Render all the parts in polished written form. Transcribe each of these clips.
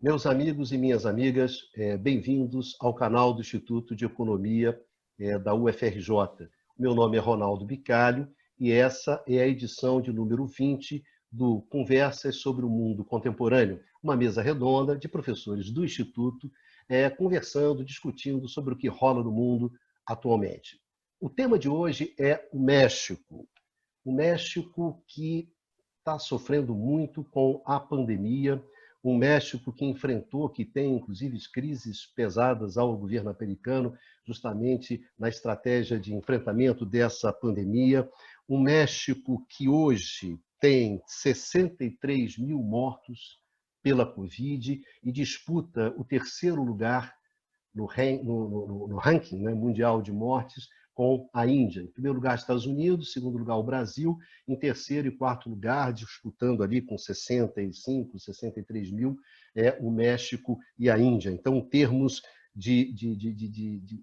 Meus amigos e minhas amigas, bem-vindos ao canal do Instituto de Economia da UFRJ. Meu nome é Ronaldo Bicalho e essa é a edição de número 20 do Conversas sobre o Mundo Contemporâneo, uma mesa redonda de professores do Instituto conversando, discutindo sobre o que rola no mundo atualmente. O tema de hoje é o México. O México que está sofrendo muito com a pandemia, um México que enfrentou, que tem inclusive crises pesadas ao governo americano, justamente na estratégia de enfrentamento dessa pandemia. Um México que hoje tem 63 mil mortos pela Covid e disputa o terceiro lugar no ranking, né, mundial de mortes, com a Índia. Em primeiro lugar, Estados Unidos, em segundo lugar, o Brasil, em terceiro e quarto lugar, disputando ali com 65, 63 mil, o México e a Índia. Então, em termos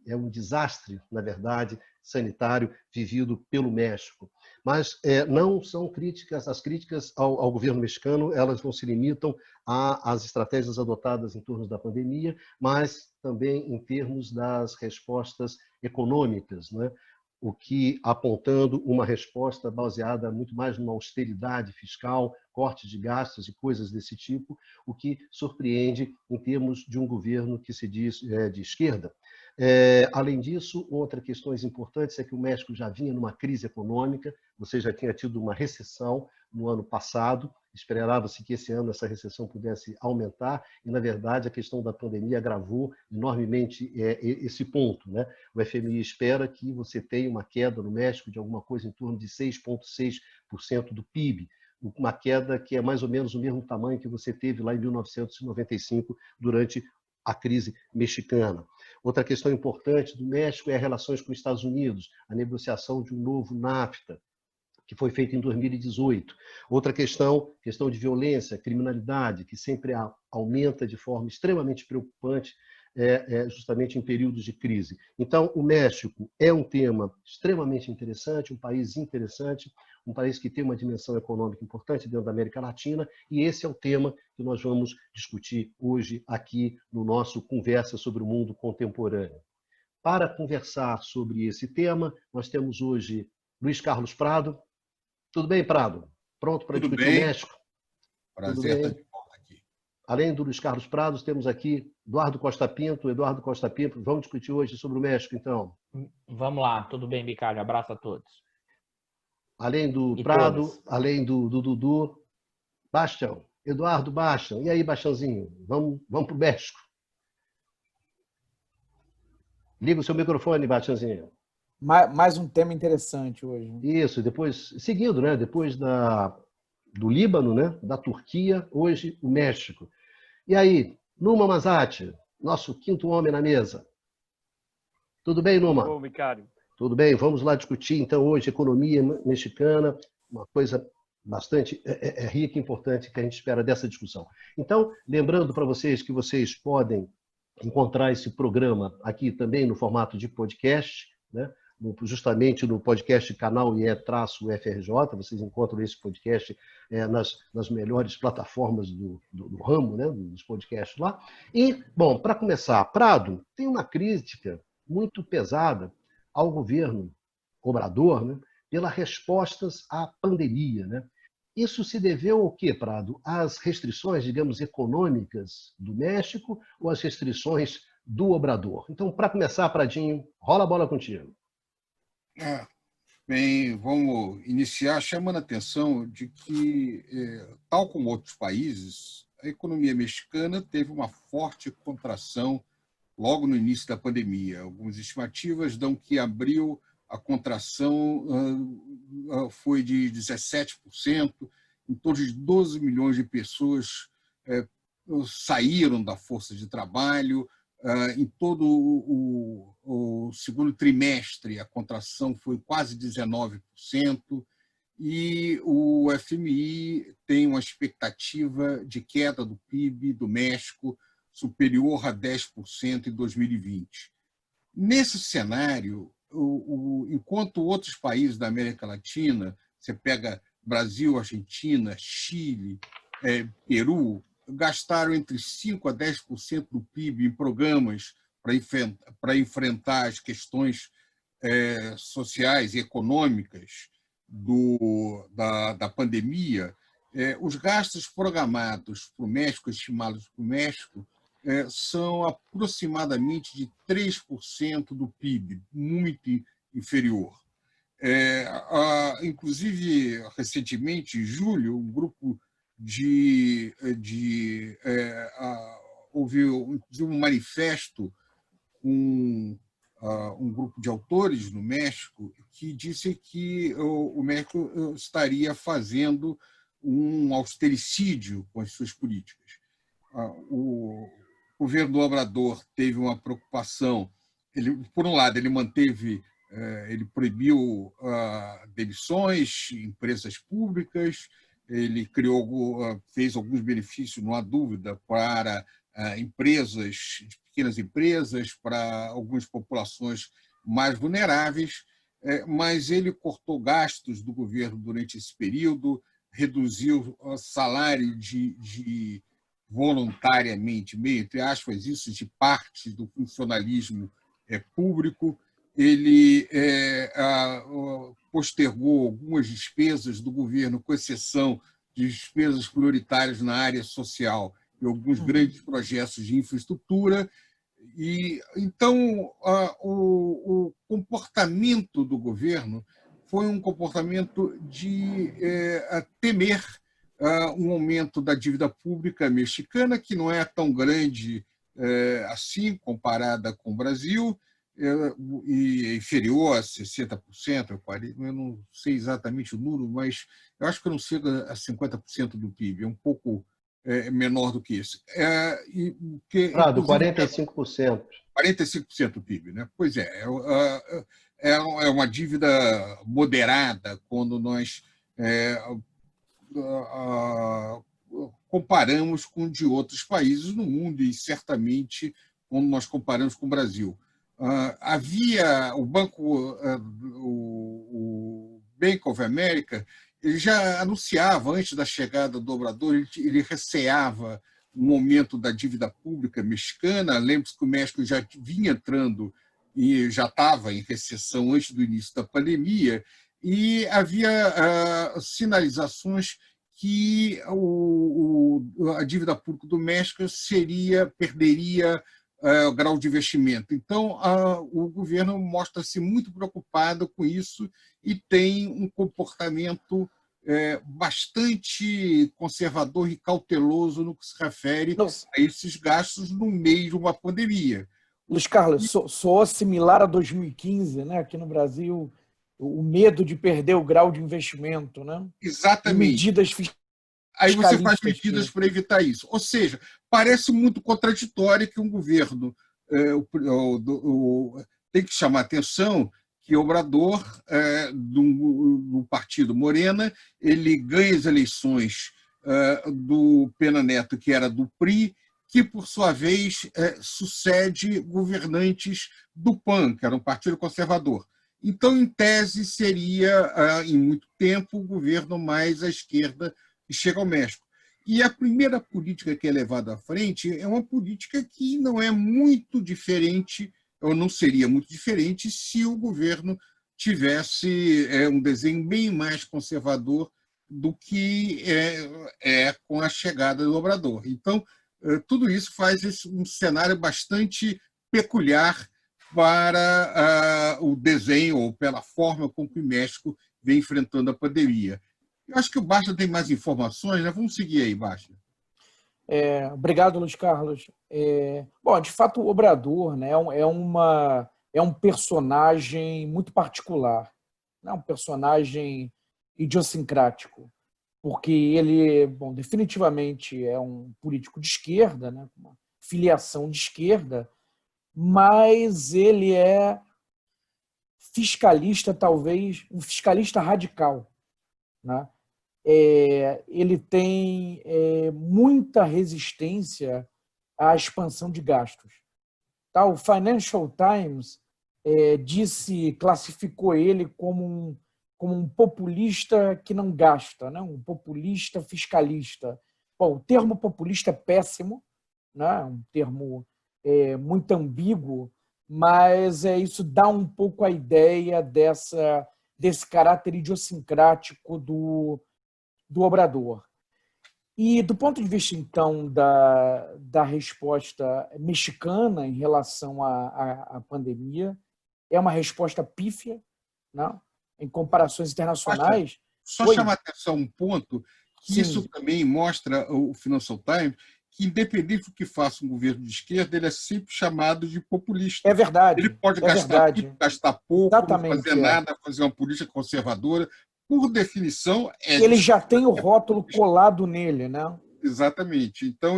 é um desastre, na verdade, sanitário vivido pelo México. Mas não são críticas, as críticas ao governo mexicano, elas não se limitam às estratégias adotadas em torno da pandemia, mas também em termos das respostas econômicas, né? O que apontando uma resposta baseada muito mais numa austeridade fiscal, cortes de gastos e coisas desse tipo, o que surpreende em termos de um governo que se diz de esquerda. Além disso, outras questões importantes é que o México já vinha numa crise econômica, você já tinha tido uma recessão no ano passado, esperava-se que esse ano essa recessão pudesse aumentar e, na verdade, a questão da pandemia agravou enormemente esse ponto, né? O FMI espera que você tenha uma queda no México de alguma coisa em torno de 6,6% do PIB, uma queda que é mais ou menos o mesmo tamanho que você teve lá em 1995, durante a crise mexicana. Outra questão importante do México é as relações com os Estados Unidos, a negociação de um novo NAFTA, que foi feito em 2018. Outra questão de violência, criminalidade, que sempre aumenta de forma extremamente preocupante, justamente em períodos de crise. Então, o México é um tema extremamente interessante, um país interessante, um país que tem uma dimensão econômica importante dentro da América Latina, e esse é o tema que nós vamos discutir hoje aqui no nosso Conversa sobre o Mundo Contemporâneo. Para conversar sobre esse tema, nós temos hoje Luiz Carlos Prado. Tudo bem, Prado? Pronto para discutir o México? Tudo bem. Prazer estar de volta aqui. Além do Luiz Carlos Prados, temos aqui Eduardo Costa Pinto. Eduardo Costa Pinto, vamos discutir hoje sobre o México, então? Vamos lá, tudo bem, Bicalho? Abraço a todos. Além do E Prado, todas. além do Dudu, Bastião. Eduardo Bastião. E aí, Bastiãozinho? Vamos para o México. Liga o seu microfone, Bastiãozinho. Mais um tema interessante hoje. Isso, depois, seguindo, né? Depois do Líbano, né? Da Turquia, hoje o México. E aí, Numa Mazati, nosso quinto homem na mesa. Tudo bem, Numa? Tudo bom, Bicalho? Tudo bem, vamos lá discutir então hoje economia mexicana, uma coisa bastante rica e importante que a gente espera dessa discussão. Então, lembrando para vocês que vocês podem encontrar esse programa aqui também no formato de podcast, né? Justamente no podcast canal IE-UFRJ, vocês encontram esse podcast nas melhores plataformas do ramo, né? Dos podcasts lá. E, bom, para começar, Prado tem uma crítica muito pesada ao governo Obrador, né, pelas respostas à pandemia, né? Isso se deveu ao quê, Prado? Às restrições, digamos, econômicas do México ou às restrições do Obrador? Então, para começar, Pradinho, rola a bola contigo. Bem, vamos iniciar chamando a atenção de que, tal como outros países, a economia mexicana teve uma forte contração logo no início da pandemia. Algumas estimativas dão que abril a contração foi de 17%, em torno de 12 milhões de pessoas saíram da força de trabalho. Em todo o segundo trimestre, a contração foi quase 19%, e o FMI tem uma expectativa de queda do PIB do México superior a 10% em 2020. Nesse cenário, enquanto outros países da América Latina, você pega Brasil, Argentina, Chile, Peru, gastaram entre 5% a 10% do PIB em programas para enfrentar as questões sociais e econômicas da pandemia. Os gastos programados para o México, estimados para o México, são aproximadamente de 3% do PIB, muito inferior. Inclusive, recentemente, em julho, um grupo houve um manifesto com um grupo de autores no México que disse que o México estaria fazendo um austericídio com as suas políticas. O governo do Obrador teve uma preocupação. Por um lado, ele proibiu demissões em empresas públicas, ele fez alguns benefícios, não há dúvida, para empresas, pequenas empresas, para algumas populações mais vulneráveis, mas ele cortou gastos do governo durante esse período, reduziu o salário voluntariamente, meio entre aspas, isso de parte do funcionalismo público. Ele postergou algumas despesas do governo, com exceção de despesas prioritárias na área social e alguns grandes projetos de infraestrutura. E então o comportamento do governo foi um comportamento de temer um aumento da dívida pública mexicana, que não é tão grande assim, comparada com o Brasil, e inferior a 60%, eu não sei exatamente o número, mas eu acho que não chega a 50% do PIB, é um pouco menor do que isso. Prado, 45%. 45% do PIB, né? Pois é uma dívida moderada quando nós comparamos com de outros países no mundo e, certamente, quando nós comparamos com o Brasil. Havia o Bank of America, ele já anunciava, antes da chegada do Obrador, ele receava um aumento da dívida pública mexicana. Lembre-se que o México já vinha entrando e já estava em recessão antes do início da pandemia, e havia sinalizações que a dívida pública do México perderia o grau de investimento. Então, o governo mostra-se muito preocupado com isso e tem um comportamento bastante conservador e cauteloso no que se refere a esses gastos no meio de uma pandemia. Luiz Carlos, soou similar a 2015, né? Aqui no Brasil, o medo de perder o grau de investimento, né? Exatamente. E medidas fiscalistas. Aí você faz medidas para evitar isso. Ou seja, parece muito contraditório que um governo tem que chamar atenção que o Obrador, do partido Morena, ele ganha as eleições do Pena Neto, que era do PRI, que, por sua vez, sucede governantes do PAN, que era um partido conservador. Então, em tese, seria, em muito tempo, o governo mais à esquerda que chega ao México. E a primeira política que é levada à frente é uma política que não é muito diferente, ou não seria muito diferente, se o governo tivesse um desenho bem mais conservador do que com a chegada do Obrador. Então, tudo isso faz um cenário bastante peculiar para o desenho ou pela forma como o México vem enfrentando a pandemia. Eu acho que o Basta tem mais informações, né? Vamos seguir aí, Basta. Obrigado, Luiz Carlos. Bom, de fato, o Obrador, né, é um personagem muito particular, né? Um personagem idiosincrático, porque ele, bom, definitivamente é um político de esquerda, né, uma filiação de esquerda, mas ele é fiscalista, talvez, um fiscalista radical, né? Ele tem muita resistência à expansão de gastos. Tá? O Financial Times classificou ele como um populista que não gasta, né? Um populista fiscalista. Bom, o termo populista é péssimo, né? Um termo muito ambíguo, mas isso dá um pouco a ideia desse caráter idiosincrático do Obrador. E do ponto de vista, então, da resposta mexicana em relação à pandemia, é uma resposta pífia, né? Em comparações internacionais. Só Oi? chamar a atenção um ponto, que isso Sim, também mostra o Financial Times, que independente do que faça um governo de esquerda, ele é sempre chamado de populista. é Ele verdade, pode é gastar tudo, verdade. gastar pouco, não fazer Exatamente, nada, fazer uma política conservadora. Por definição, é de Ele já tem o é rótulo populista. colado nele, né? Exatamente. Então,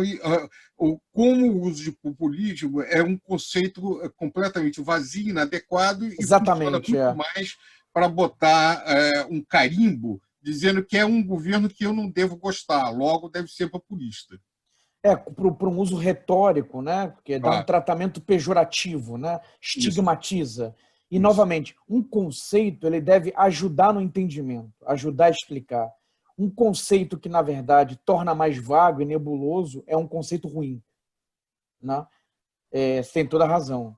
como o uso de populismo é um conceito completamente vazio, inadequado e funciona Exatamente, muito mais para botar um carimbo dizendo que é um governo que eu não devo gostar, logo deve ser populista. Para um uso retórico, né? Porque dá um Ah, tratamento pejorativo, né? isso, Estigmatiza. E, isso. novamente, um conceito ele deve ajudar no entendimento, ajudar a explicar. Um conceito que, na verdade, torna mais vago e nebuloso é um conceito ruim, né? Você tem toda a razão.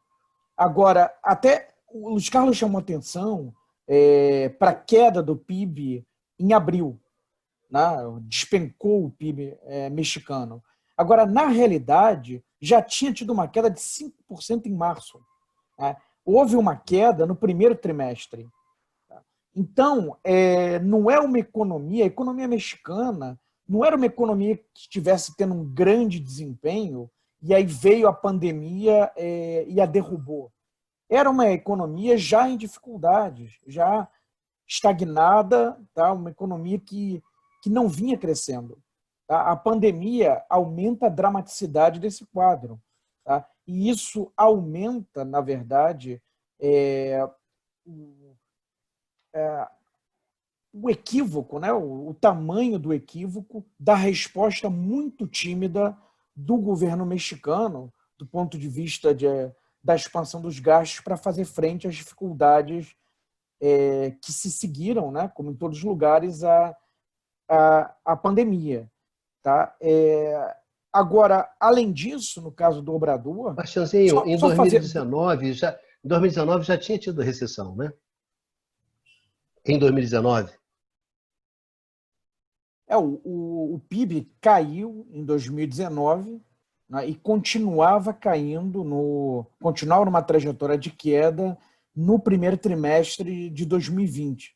Agora, até o Luiz Carlos chamou atenção para a queda do PIB em abril, né? Despencou o PIB mexicano. Agora, na realidade, já tinha tido uma queda de 5% em março. Né? Houve uma queda no primeiro trimestre. Então, não é uma economia, a economia mexicana não era uma economia que estivesse tendo um grande desempenho e aí veio a pandemia e a derrubou. Era uma economia já em dificuldades, já estagnada, tá? Uma economia que não vinha crescendo. Tá? A pandemia aumenta a dramaticidade desse quadro. Tá? E isso aumenta, na verdade, o equívoco, né? O tamanho do equívoco da resposta muito tímida do governo mexicano, do ponto de vista da expansão dos gastos para fazer frente às dificuldades que se seguiram, né? Como em todos os lugares, a pandemia. Tá? Agora, além disso, no caso do Obrador, Bastianzinho, em só fazer. 2019 já tinha tido recessão, né? Em 2019. O PIB caiu em 2019, né, e continuava continuava numa trajetória de queda no primeiro trimestre de 2020,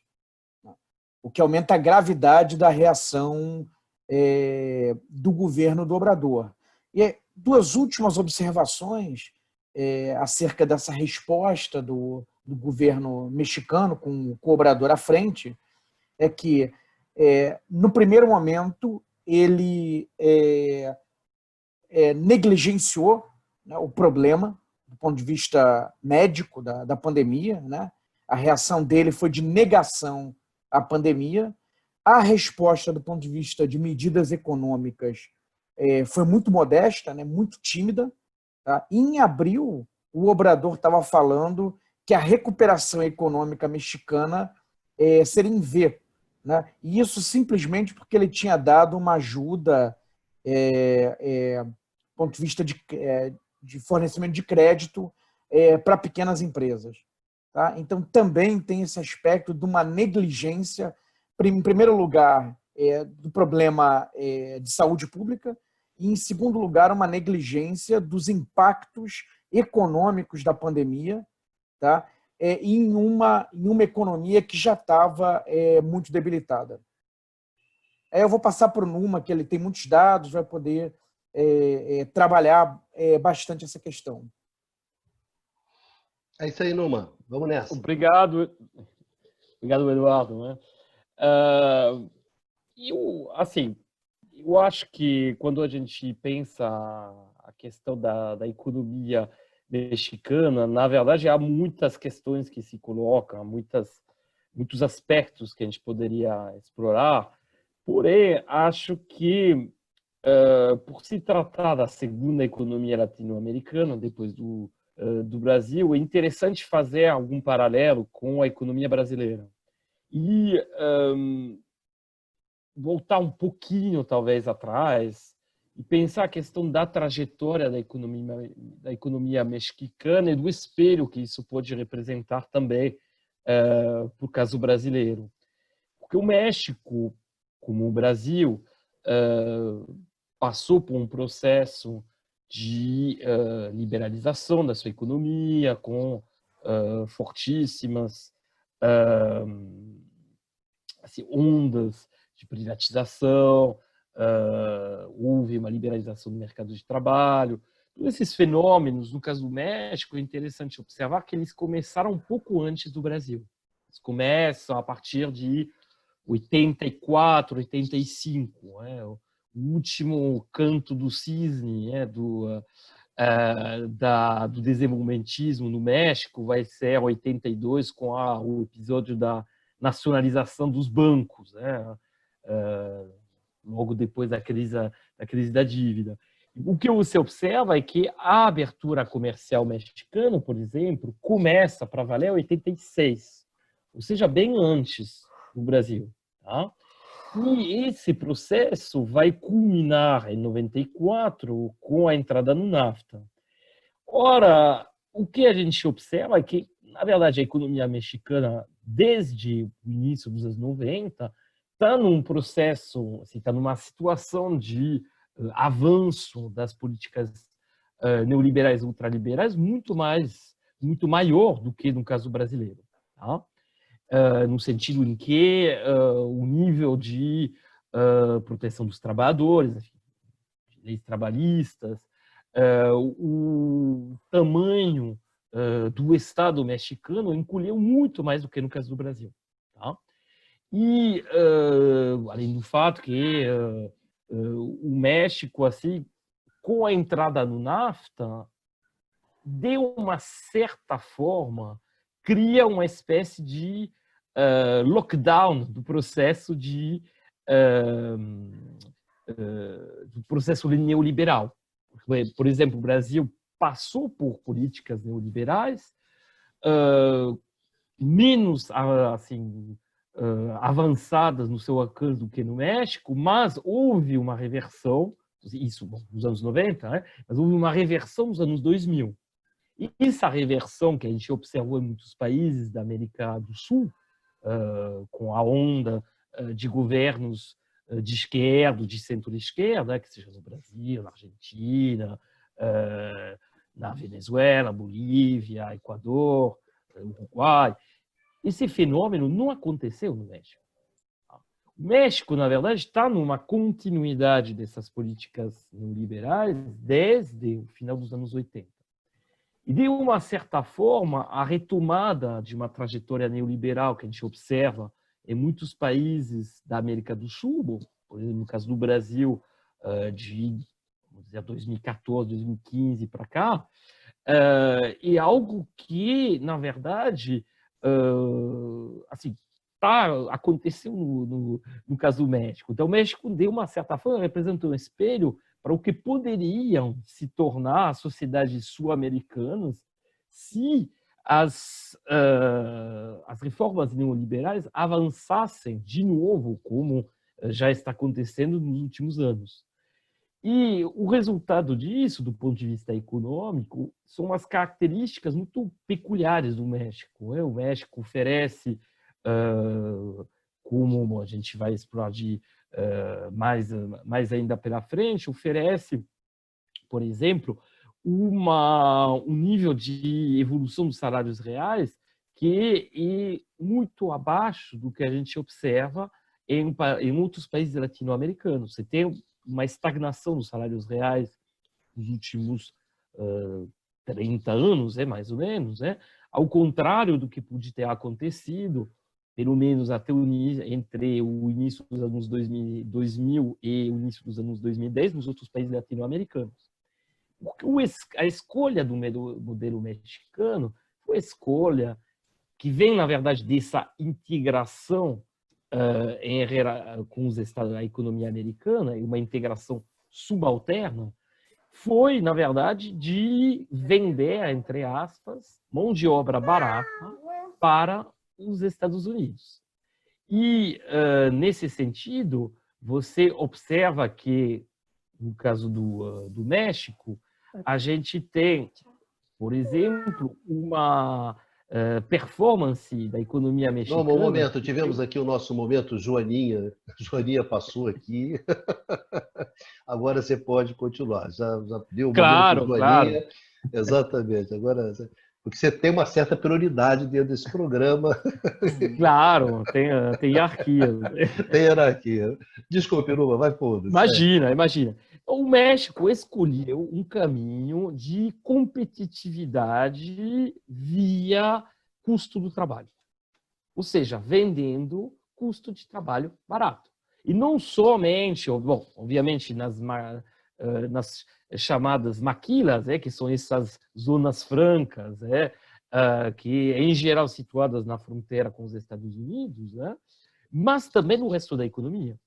né, o que aumenta a gravidade da reação do governo do Obrador. E duas últimas observações acerca dessa resposta do governo mexicano com o Obrador à frente é que no primeiro momento, ele negligenciou, né, o problema do ponto de vista médico da pandemia. Né? A reação dele foi de negação à pandemia. A resposta do ponto de vista de medidas econômicas foi muito modesta, né, muito tímida. Tá? Em abril, o Obrador estava falando que a recuperação econômica mexicana seria em V. Né? E isso simplesmente porque ele tinha dado uma ajuda do ponto de vista de fornecimento de crédito para pequenas empresas. Tá? Então, também tem esse aspecto de uma negligência, em primeiro lugar, do problema de saúde pública, e, em segundo lugar, uma negligência dos impactos econômicos da pandemia, tá? Em uma economia que já estava muito debilitada. Eu vou passar para o Numa, que ele tem muitos dados, vai poder trabalhar bastante essa questão. É isso aí, Numa. Vamos nessa. Obrigado, Eduardo. Né? Assim, eu acho que quando a gente pensa a questão da economia mexicana, na verdade, há muitas questões que se colocam, muitos aspectos que a gente poderia explorar. Porém, acho que, por se tratar da segunda economia latino-americana, depois do Brasil, é interessante fazer algum paralelo com a economia brasileira. E voltar um pouquinho, talvez, atrás e pensar a questão da trajetória da economia mexicana e do espelho que isso pode representar também para o caso brasileiro. Porque o México, como o Brasil, passou por um processo de liberalização da sua economia, com fortíssimas assim, ondas de privatização, houve uma liberalização do mercado de trabalho. Todos esses fenômenos, no caso do México, é interessante observar que eles começaram um pouco antes do Brasil. Eles começam a partir de 84, 85, o último canto do cisne do desenvolvimentismo no México vai ser 82, com o episódio da nacionalização dos bancos, logo depois da crise da dívida. O que você observa é que a abertura comercial mexicana, por exemplo, começa para valer em 86, ou seja, bem antes do Brasil. Tá? E esse processo vai culminar em 94 com a entrada no NAFTA. Ora, o que a gente observa é que, na verdade, a economia mexicana, desde o início dos anos 90, está num processo, assim, está numa situação de avanço das políticas neoliberais e ultraliberais muito maior do que no caso brasileiro. Tá? No sentido em que o nível de proteção dos trabalhadores, enfim, leis trabalhistas, o tamanho do Estado mexicano encolheu muito mais do que no caso do Brasil. Tá? E, além do fato que o México, assim, com a entrada no NAFTA, de uma certa forma, cria uma espécie de lockdown do processo neoliberal. Por exemplo, o Brasil passou por políticas neoliberais menos assim, avançadas no seu alcance do que no México, mas houve uma reversão, isso nos anos 90, né? Mas houve uma reversão nos anos 2000. E essa reversão que a gente observou em muitos países da América do Sul, com a onda de governos de esquerda, de centro-esquerda, que seja no Brasil, na Argentina, na Venezuela, Bolívia, Equador, Uruguai. Esse fenômeno não aconteceu no México. O México, na verdade, está numa continuidade dessas políticas neoliberais desde o final dos anos 80. E, de uma certa forma, a retomada de uma trajetória neoliberal que a gente observa em muitos países da América do Sul, por exemplo, no caso do Brasil, de 2014, 2015 para cá, é algo que, na verdade, assim, aconteceu no caso do México. Então, o México, de uma certa forma, representa um espelho para o que poderiam se tornar as sociedades sul-americanas se as reformas neoliberais avançassem de novo, como já está acontecendo nos últimos anos. E o resultado disso, do ponto de vista econômico, são as características muito peculiares do México. O México oferece, como a gente vai explorar mais ainda pela frente, oferece, por exemplo, um nível de evolução dos salários reais que é muito abaixo do que a gente observa em outros países latino-americanos. Você tem uma estagnação dos salários reais nos últimos 30 anos, mais ou menos, ao contrário do que pode ter acontecido, pelo menos até entre o início dos anos 2000 e o início dos anos 2010, nos outros países latino-americanos. A escolha do modelo mexicano foi a escolha que vem, na verdade, dessa integração com os estados da economia americana, e uma integração subalterna, foi, na verdade, de vender, entre aspas, mão de obra barata para os Estados Unidos. E, nesse sentido, você observa que, no caso do México, a gente tem, por exemplo, uma performance da economia Não, um mexicana. momento, tivemos aqui o nosso momento Joaninha. Joaninha passou aqui. Agora você pode continuar. Já deu o momento Claro, claro. Joaninha. Exatamente. Agora, porque você tem uma certa prioridade dentro desse programa. Claro, tem hierarquia. Tem hierarquia. Desculpe, Numa, vai fundo. Imagina, imagina. O México escolheu um caminho de competitividade via custo do trabalho. Ou seja, vendendo custo de trabalho barato. E não somente, bom, obviamente nas chamadas maquilas, que são essas zonas francas, que em geral situadas na fronteira com os Estados Unidos, mas também no resto da economia.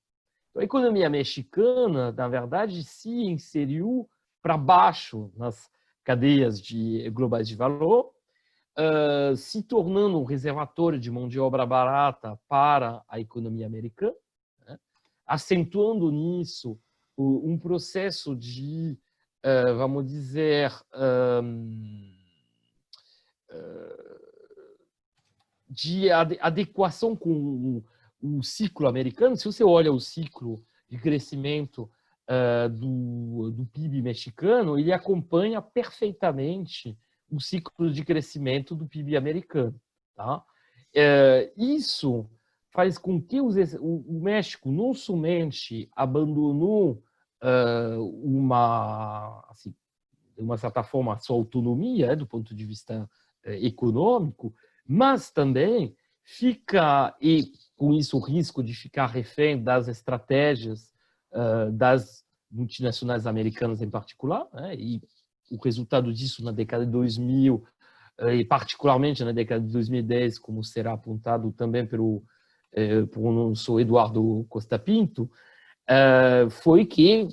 Então, a economia mexicana, na verdade, se inseriu para baixo nas cadeias globais de valor, se tornando um reservatório de mão de obra barata para a economia americana, acentuando nisso um processo de, vamos dizer, de adequação com o ciclo americano. Se você olha o ciclo de crescimento do PIB mexicano, ele acompanha perfeitamente o ciclo de crescimento do PIB americano. Tá? Isso faz com que o México não somente abandonou assim, de uma certa forma, a sua autonomia do ponto de vista econômico, mas também fica, e com isso o risco de ficar refém das estratégias das multinacionais americanas em particular, e o resultado disso na década de 2000, e particularmente na década de 2010, como será apontado também por nosso Eduardo Costa Pinto, foi que,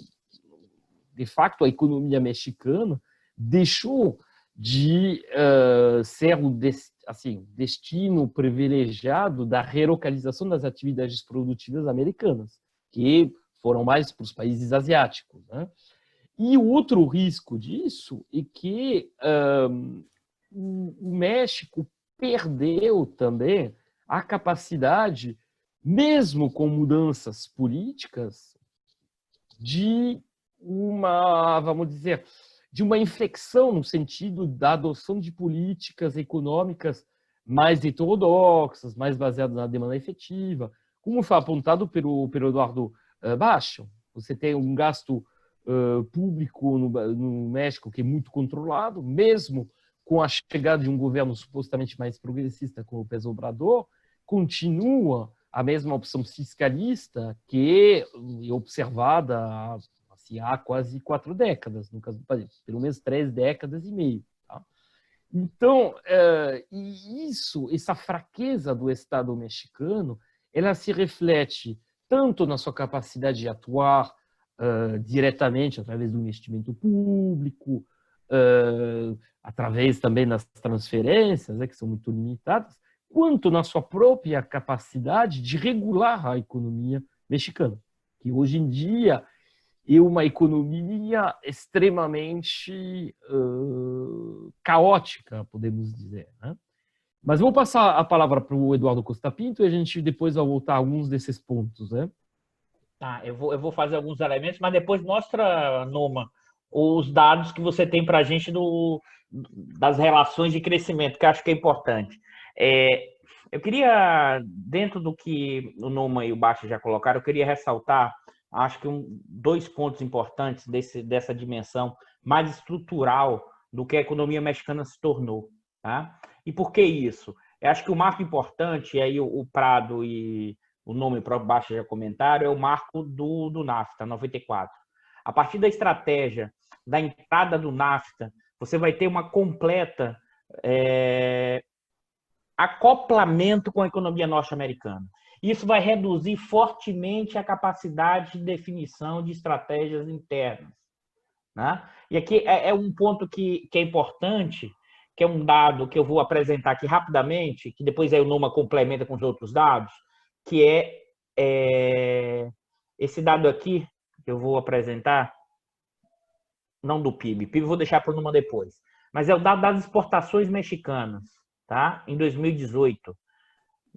de fato, a economia mexicana deixou de ser o destino privilegiado da relocalização das atividades produtivas americanas, que foram mais para os países asiáticos. E o outro risco disso é que o México perdeu também a capacidade, mesmo com mudanças políticas, de vamos dizer, de uma inflexão no sentido da adoção de políticas econômicas mais heterodoxas, mais baseadas na demanda efetiva, como foi apontado pelo Eduardo Baixo. Você tem um gasto público no México que é muito controlado, mesmo com a chegada de um governo supostamente mais progressista como o López Obrador, continua a mesma opção fiscalista que é observada há quase 4 décadas, no caso do país, pelo menos 3 décadas e meia. Tá? Então, essa fraqueza do Estado mexicano, ela se reflete tanto na sua capacidade de atuar diretamente através do investimento público, através também das transferências, que são muito limitadas, quanto na sua própria capacidade de regular a economia mexicana, que hoje em dia é uma economia extremamente caótica, podemos dizer. Mas vou passar a palavra para o Eduardo Costa Pinto e a gente depois vai voltar a alguns desses pontos. Tá, eu vou fazer alguns elementos, mas depois mostra, Numa, os dados que você tem para a gente das relações de crescimento, que eu acho que é importante. Eu queria, dentro do que o Numa e o Baixa já colocaram, eu queria ressaltar, acho que 2 pontos importantes dessa dimensão mais estrutural do que a economia mexicana se tornou. Tá? E por que isso? Eu acho que o marco importante, e aí o Prado e o Numa e o próprio Baixa já comentaram, é o marco do NAFTA, 94. A partir da estratégia da entrada do NAFTA, você vai ter uma completa acoplamento com a economia norte-americana. Isso vai reduzir fortemente a capacidade de definição de estratégias internas. Né? E aqui é um ponto que é importante, que é um dado que eu vou apresentar aqui rapidamente, que depois aí o Numa complementa com os outros dados, que esse dado aqui que eu vou apresentar, não do PIB, PIB eu vou deixar para o Numa depois, mas é o dado das exportações mexicanas, tá? Em 2018.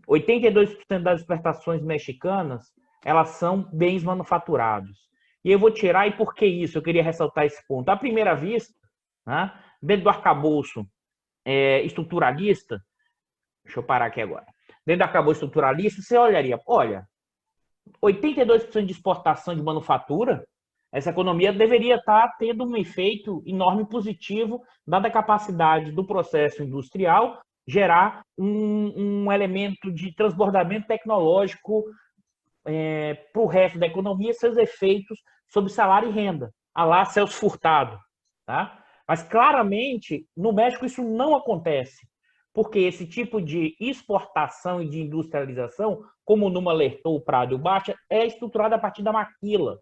82% das exportações mexicanas, elas são bens manufaturados. E eu vou tirar, e por que isso? Eu queria ressaltar esse ponto. À primeira vista, né, dentro do arcabouço estruturalista, deixa eu parar aqui agora, dentro do arcabouço estruturalista, você olharia, olha, 82% de exportação de manufatura, essa economia deveria estar tendo um efeito enorme positivo, dada a capacidade do processo industrial gerar um elemento de transbordamento tecnológico para o resto da economia, seus efeitos sobre salário e renda, a lá Celso Furtado. Tá? Mas, claramente, no México isso não acontece, porque esse tipo de exportação e de industrialização, como o Numa alertou o Prado e o Baixa, é estruturada a partir da maquila.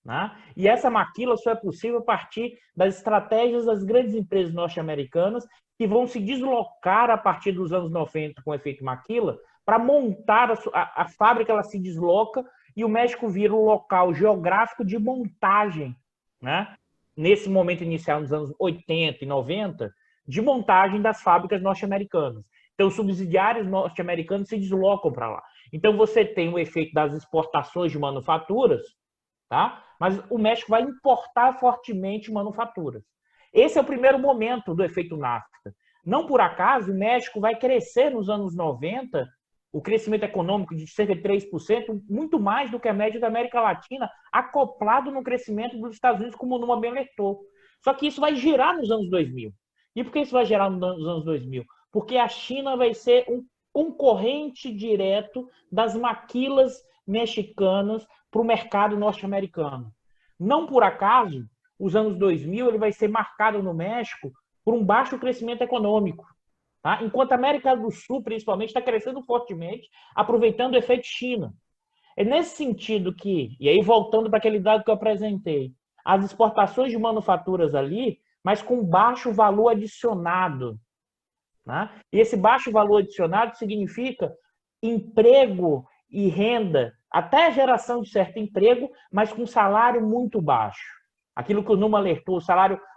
Né? E essa maquila só é possível a partir das estratégias das grandes empresas norte-americanas que vão se deslocar a partir dos anos 90 com o efeito maquila para montar a fábrica, ela se desloca e o México vira um local geográfico de montagem, né? Nesse momento inicial, nos anos 80 e 90, de montagem das fábricas norte-americanas. Então, os subsidiários norte-americanos se deslocam para lá. Então, você tem o efeito das exportações de manufaturas, tá? Mas o México vai importar fortemente manufaturas. Esse é o primeiro momento do efeito NAFTA. Não por acaso, o México vai crescer nos anos 90, o crescimento econômico de cerca de 3%, muito mais do que a média da América Latina, acoplado no crescimento dos Estados Unidos, como o Numa bem alertou. Só que isso vai girar nos anos 2000. E por que isso vai girar nos anos 2000? Porque a China vai ser um concorrente direto das maquilas mexicanas para o mercado norte-americano. Não por acaso, os anos 2000 ele vai ser marcado no México por um baixo crescimento econômico. Tá? Enquanto a América do Sul, principalmente, está crescendo fortemente, aproveitando o efeito China. É nesse sentido que, e aí voltando para aquele dado que eu apresentei, as exportações de manufaturas ali, mas com baixo valor adicionado. Né? E esse baixo valor adicionado significa emprego e renda, até a geração de certo emprego, mas com salário muito baixo. Aquilo que o Numa alertou,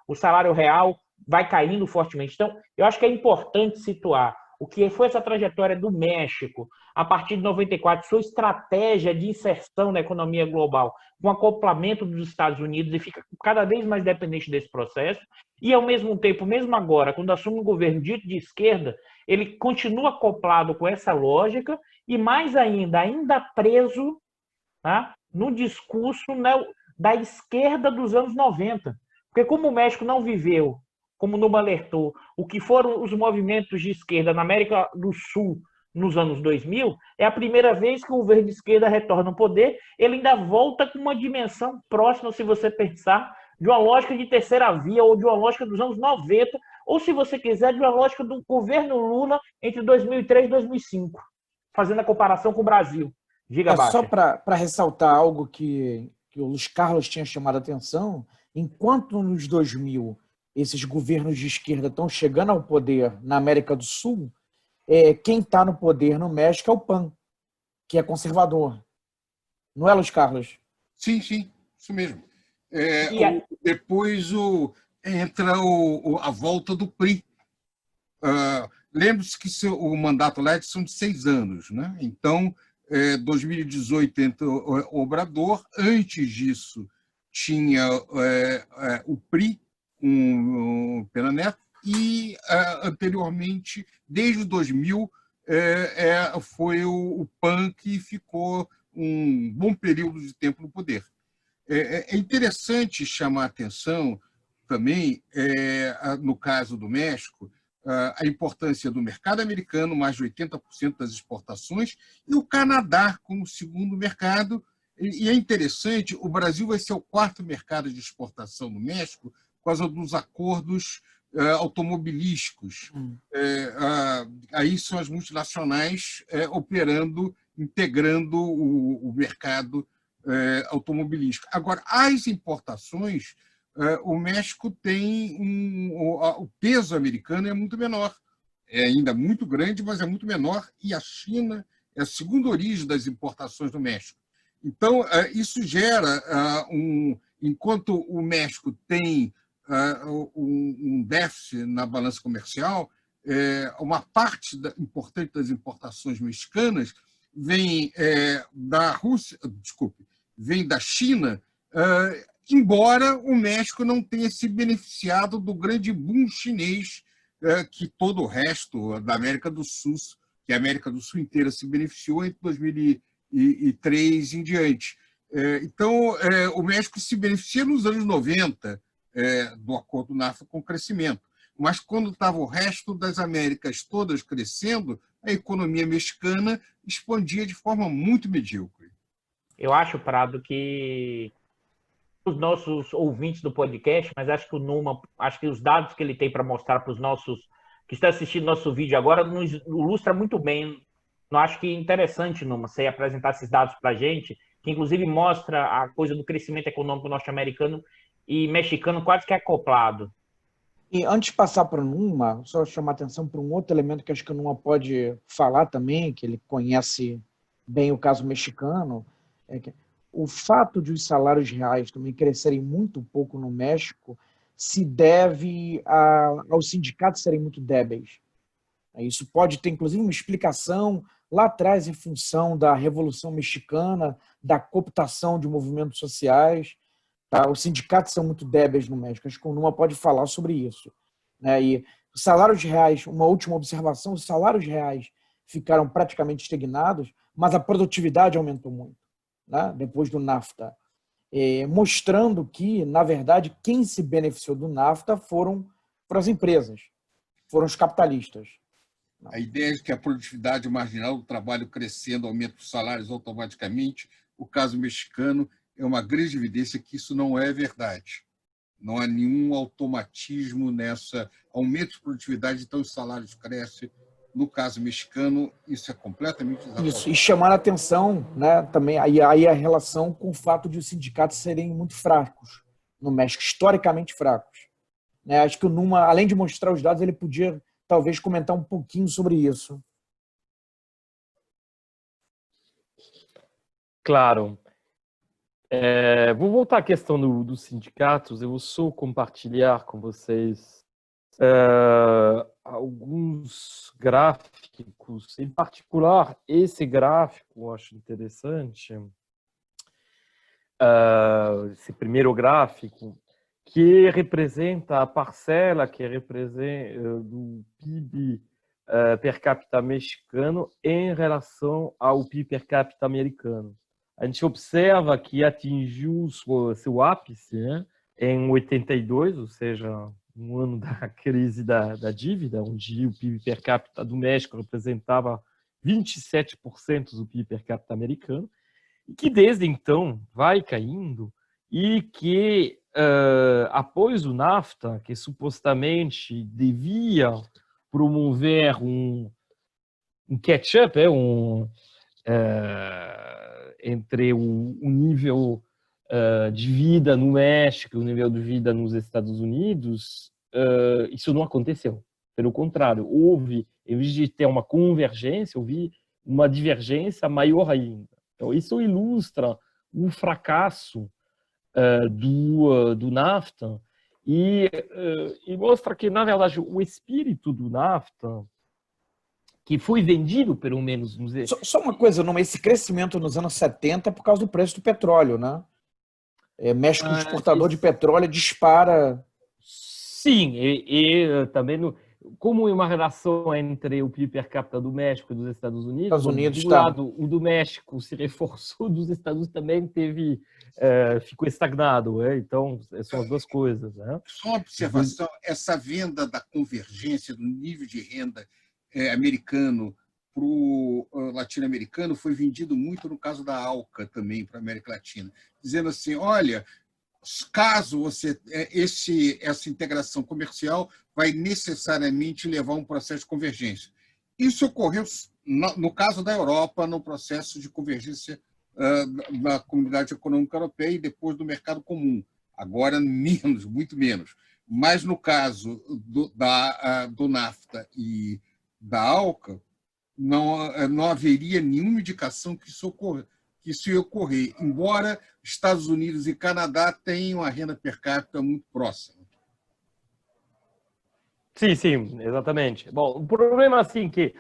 o salário real vai caindo fortemente. Então, eu acho que é importante situar o que foi essa trajetória do México a partir de 94, sua estratégia de inserção na economia global, com acoplamento dos Estados Unidos, e fica cada vez mais dependente desse processo, e ao mesmo tempo, mesmo agora, quando assume um governo dito de esquerda, ele continua acoplado com essa lógica e, mais ainda preso, tá, no discurso, né, da esquerda dos anos 90. Porque como o México não viveu, como o Numa alertou, o que foram os movimentos de esquerda na América do Sul nos anos 2000, é a primeira vez que o governo de esquerda retorna ao poder, ele ainda volta com uma dimensão próxima, se você pensar, de uma lógica de terceira via ou de uma lógica dos anos 90, ou, se você quiser, de uma lógica do governo Lula entre 2003 e 2005, fazendo a comparação com o Brasil. Diga, Baixa. Só para ressaltar algo que o Luiz Carlos tinha chamado a atenção, enquanto nos 2000 esses governos de esquerda estão chegando ao poder na América do Sul, quem está no poder no México é o PAN, que é conservador. Não é, Luiz Carlos? Sim, isso mesmo. Depois entra a volta do PRI. Lembre-se que o mandato lá são de 6 anos. Né? Então, 2018 entra o Obrador. Antes disso, tinha o PRI, com Pena Neto, e anteriormente, desde 2000, foi o PAN que ficou um bom período de tempo no poder. É interessante chamar a atenção também, no caso do México, a importância do mercado americano, mais de 80% das exportações, e o Canadá como segundo mercado. E é interessante, o Brasil vai ser o 4º mercado de exportação no México, por causa dos acordos automobilísticos. Aí são as multinacionais operando, integrando o mercado automobilístico. Agora, as importações, o México tem o peso americano é muito menor. É ainda muito grande, mas é muito menor, e a China é a segunda origem das importações do México. Então, isso gera, enquanto o México tem um déficit na balança comercial, uma parte importante das importações mexicanas vem da Rússia, desculpe, vem da China, embora o México não tenha se beneficiado do grande boom chinês que todo o resto da América do Sul, que a América do Sul inteira se beneficiou entre 2003 em diante. Então, o México se beneficia nos anos 90 do acordo NAFTA com o crescimento. Mas, quando estava o resto das Américas todas crescendo, a economia mexicana expandia de forma muito medíocre. Eu acho, Prado, que os nossos ouvintes do podcast, mas acho que o Numa, acho que os dados que ele tem para mostrar para os nossos que estão assistindo nosso vídeo agora nos ilustra muito bem. Eu acho que é interessante, Numa, você apresentar esses dados para a gente, que inclusive mostra a coisa do crescimento econômico norte-americano e mexicano quase que acoplado. E antes de passar para o Numa, só chamar a atenção para um outro elemento que acho que o Numa pode falar também, que ele conhece bem o caso mexicano, é que o fato de os salários reais também crescerem muito pouco no México se deve aos sindicatos serem muito débeis. Isso pode ter, inclusive, uma explicação lá atrás em função da Revolução Mexicana, da cooptação de movimentos sociais. Tá? Os sindicatos são muito débeis no México. Acho que o Numa pode falar sobre isso. Né? E os salários reais, uma última observação, os salários reais ficaram praticamente estagnados, mas a produtividade aumentou muito, né? Depois do NAFTA. Mostrando que, na verdade, quem se beneficiou do NAFTA foram as empresas, foram os capitalistas. A ideia de que a produtividade marginal do trabalho crescendo aumenta os salários automaticamente, o caso mexicano é uma grande evidência que isso não é verdade. Não há nenhum automatismo nessa aumento de produtividade, então os salários crescem. No caso mexicano, isso é completamente desatualizado. Isso, e chamar a atenção, né, também aí a relação com o fato de os sindicatos serem muito fracos no México, historicamente fracos. Né? Acho que o Numa, além de mostrar os dados, ele podia talvez comentar um pouquinho sobre isso. Claro. Vou voltar à questão dos sindicatos. Eu vou só compartilhar com vocês alguns gráficos. Em particular, esse gráfico eu acho interessante. Esse primeiro gráfico, que representa a parcela que representa do PIB per capita mexicano em relação ao PIB per capita americano. A gente observa que atingiu seu ápice, né, em 82, ou seja, no ano da crise da dívida, onde o PIB per capita do México representava 27% do PIB per capita americano, e que desde então vai caindo, e que após o NAFTA, que supostamente devia promover um catch-up, entre o nível de vida no México e o nível de vida nos Estados Unidos, isso não aconteceu. Pelo contrário, houve, em vez de ter uma convergência, houve uma divergência maior ainda. Então, isso ilustra o fracasso do NAFTA e mostra que, na verdade, o espírito do NAFTA, que foi vendido, pelo menos... Só uma coisa, esse crescimento nos anos 70 é por causa do preço do petróleo, né? México, exportador de petróleo, dispara... Sim, e também, como é uma relação entre o PIB per capita do México e dos Estados Unidos, do lado, o do México se reforçou, dos Estados Unidos também ficou estagnado. Então, são as duas coisas. Né? Só uma observação, essa venda da convergência do nível de renda americano para o latino-americano foi vendido muito no caso da ALCA também para a América Latina, dizendo assim, olha, caso essa integração comercial vai necessariamente levar a um processo de convergência. Isso ocorreu, no caso da Europa, no processo de convergência da Comunidade Econômica Europeia e depois do mercado comum. Agora, menos, muito menos. Mas, no caso do NAFTA e da ALCA, não haveria nenhuma indicação que que isso ia ocorrer, embora Estados Unidos e Canadá tenham a renda per capita muito próxima. Sim, sim, exatamente. Bom, o problema assim que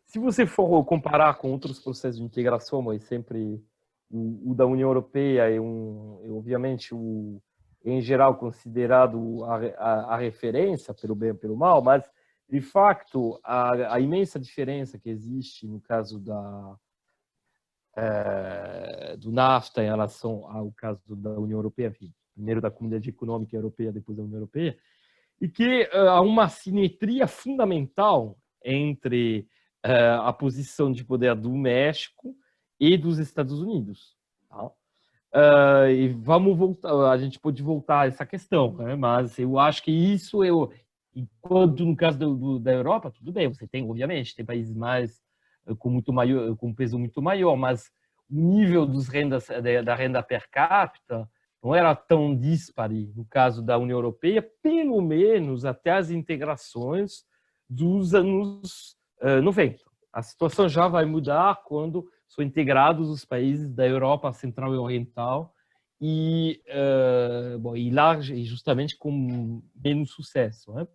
se você for comparar com outros processos de integração, mas sempre o da União Europeia é obviamente em geral considerado a referência pelo bem e pelo mal, mas de fato a imensa diferença que existe no caso do NAFTA em relação ao caso da União Europeia, enfim, primeiro da Comunidade Econômica Europeia, depois da União Europeia, e que há uma simetria fundamental entre a posição de poder do México e dos Estados Unidos. Tá? E vamos voltar, a gente pode voltar a essa questão, né? Mas eu acho que isso enquanto no caso da Europa, tudo bem, você tem, obviamente, tem países mais com muito maior, com peso muito maior, mas o nível da renda per capita não era tão dispare no caso da União Europeia, pelo menos até as integrações dos anos 90. A situação já vai mudar quando são integrados os países da Europa Central e Oriental e lá justamente com menos sucesso, né?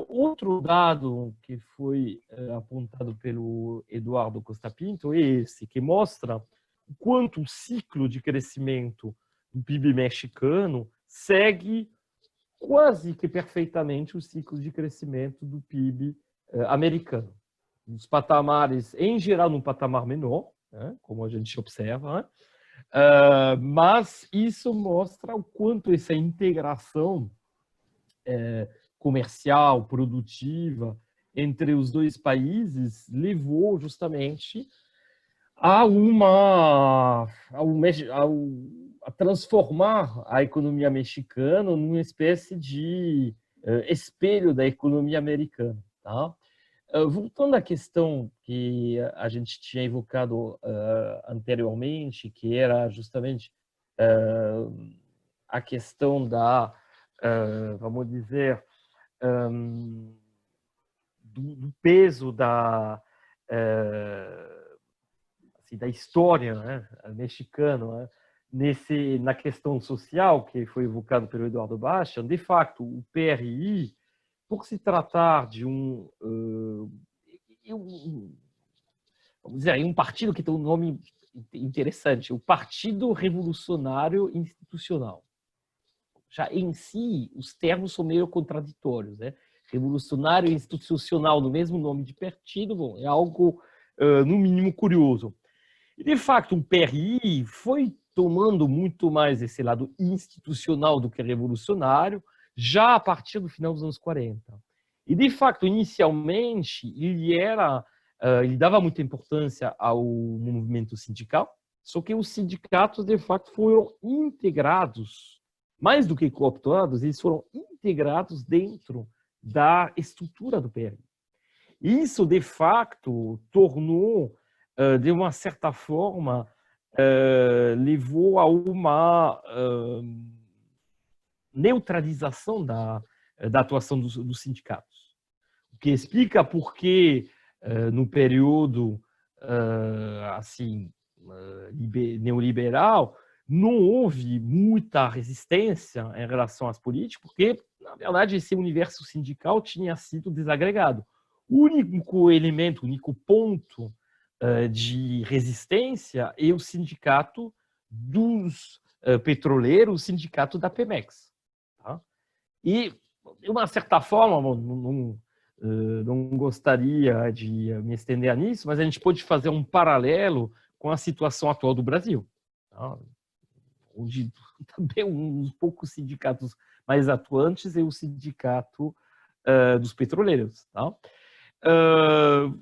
Outro dado que foi apontado pelo Eduardo Costa Pinto é esse, que mostra o quanto o ciclo de crescimento do PIB mexicano segue quase que perfeitamente o ciclo de crescimento do PIB americano. Os patamares, em geral, num patamar menor, né, como a gente observa, né? Mas isso mostra o quanto essa integração comercial, produtiva, entre os dois países, levou justamente a transformar a economia mexicana numa espécie de espelho da economia americana. Tá? Voltando à questão que a gente tinha evocado anteriormente, que era justamente a questão da, vamos dizer, do peso da história, né, mexicana, né, na questão social que foi evocado pelo Eduardo Bastian. De fato, o PRI, por se tratar de vamos dizer, um partido que tem um nome interessante, o Partido Revolucionário Institucional. Já em si, os termos são meio contraditórios, né? Revolucionário e institucional, no mesmo nome de partido, bom, é algo, no mínimo, curioso. E, de fato, o PRI foi tomando muito mais esse lado institucional do que revolucionário, já a partir do final dos anos 40. E, de fato, inicialmente, ele dava muita importância ao movimento sindical, só que os sindicatos, de fato, foram integrados, mais do que cooptados, eles foram integrados dentro da estrutura do PRI. Isso, de fato, tornou, de uma certa forma, levou a uma neutralização da atuação dos sindicatos. O que explica por que, no período neoliberal, não houve muita resistência em relação às políticas, porque, na verdade, esse universo sindical tinha sido desagregado. O único elemento, o único ponto de resistência é o sindicato dos petroleiros, o sindicato da Pemex. Tá? E, de uma certa forma, não gostaria de me estender nisso, mas a gente pode fazer um paralelo com a situação atual do Brasil. Tá? Onde também uns poucos sindicatos mais atuantes é o sindicato dos petroleiros. Tá?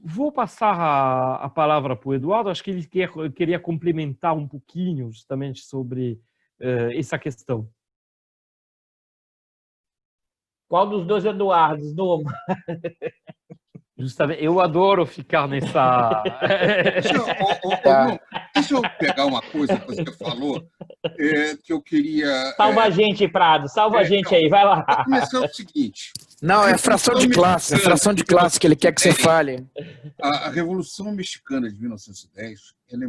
Vou passar a palavra para o Eduardo, acho que ele queria complementar um pouquinho justamente sobre essa questão. Qual dos dois Eduardos, Numa? Justamente, eu adoro ficar nessa... Deixa eu pegar uma coisa que você falou, que eu queria... Salva a gente, Prado, salva a gente aí, vai lá. Para começar o seguinte... Não, é fração de classe que ele quer que você fale. A Revolução Mexicana de 1910, ela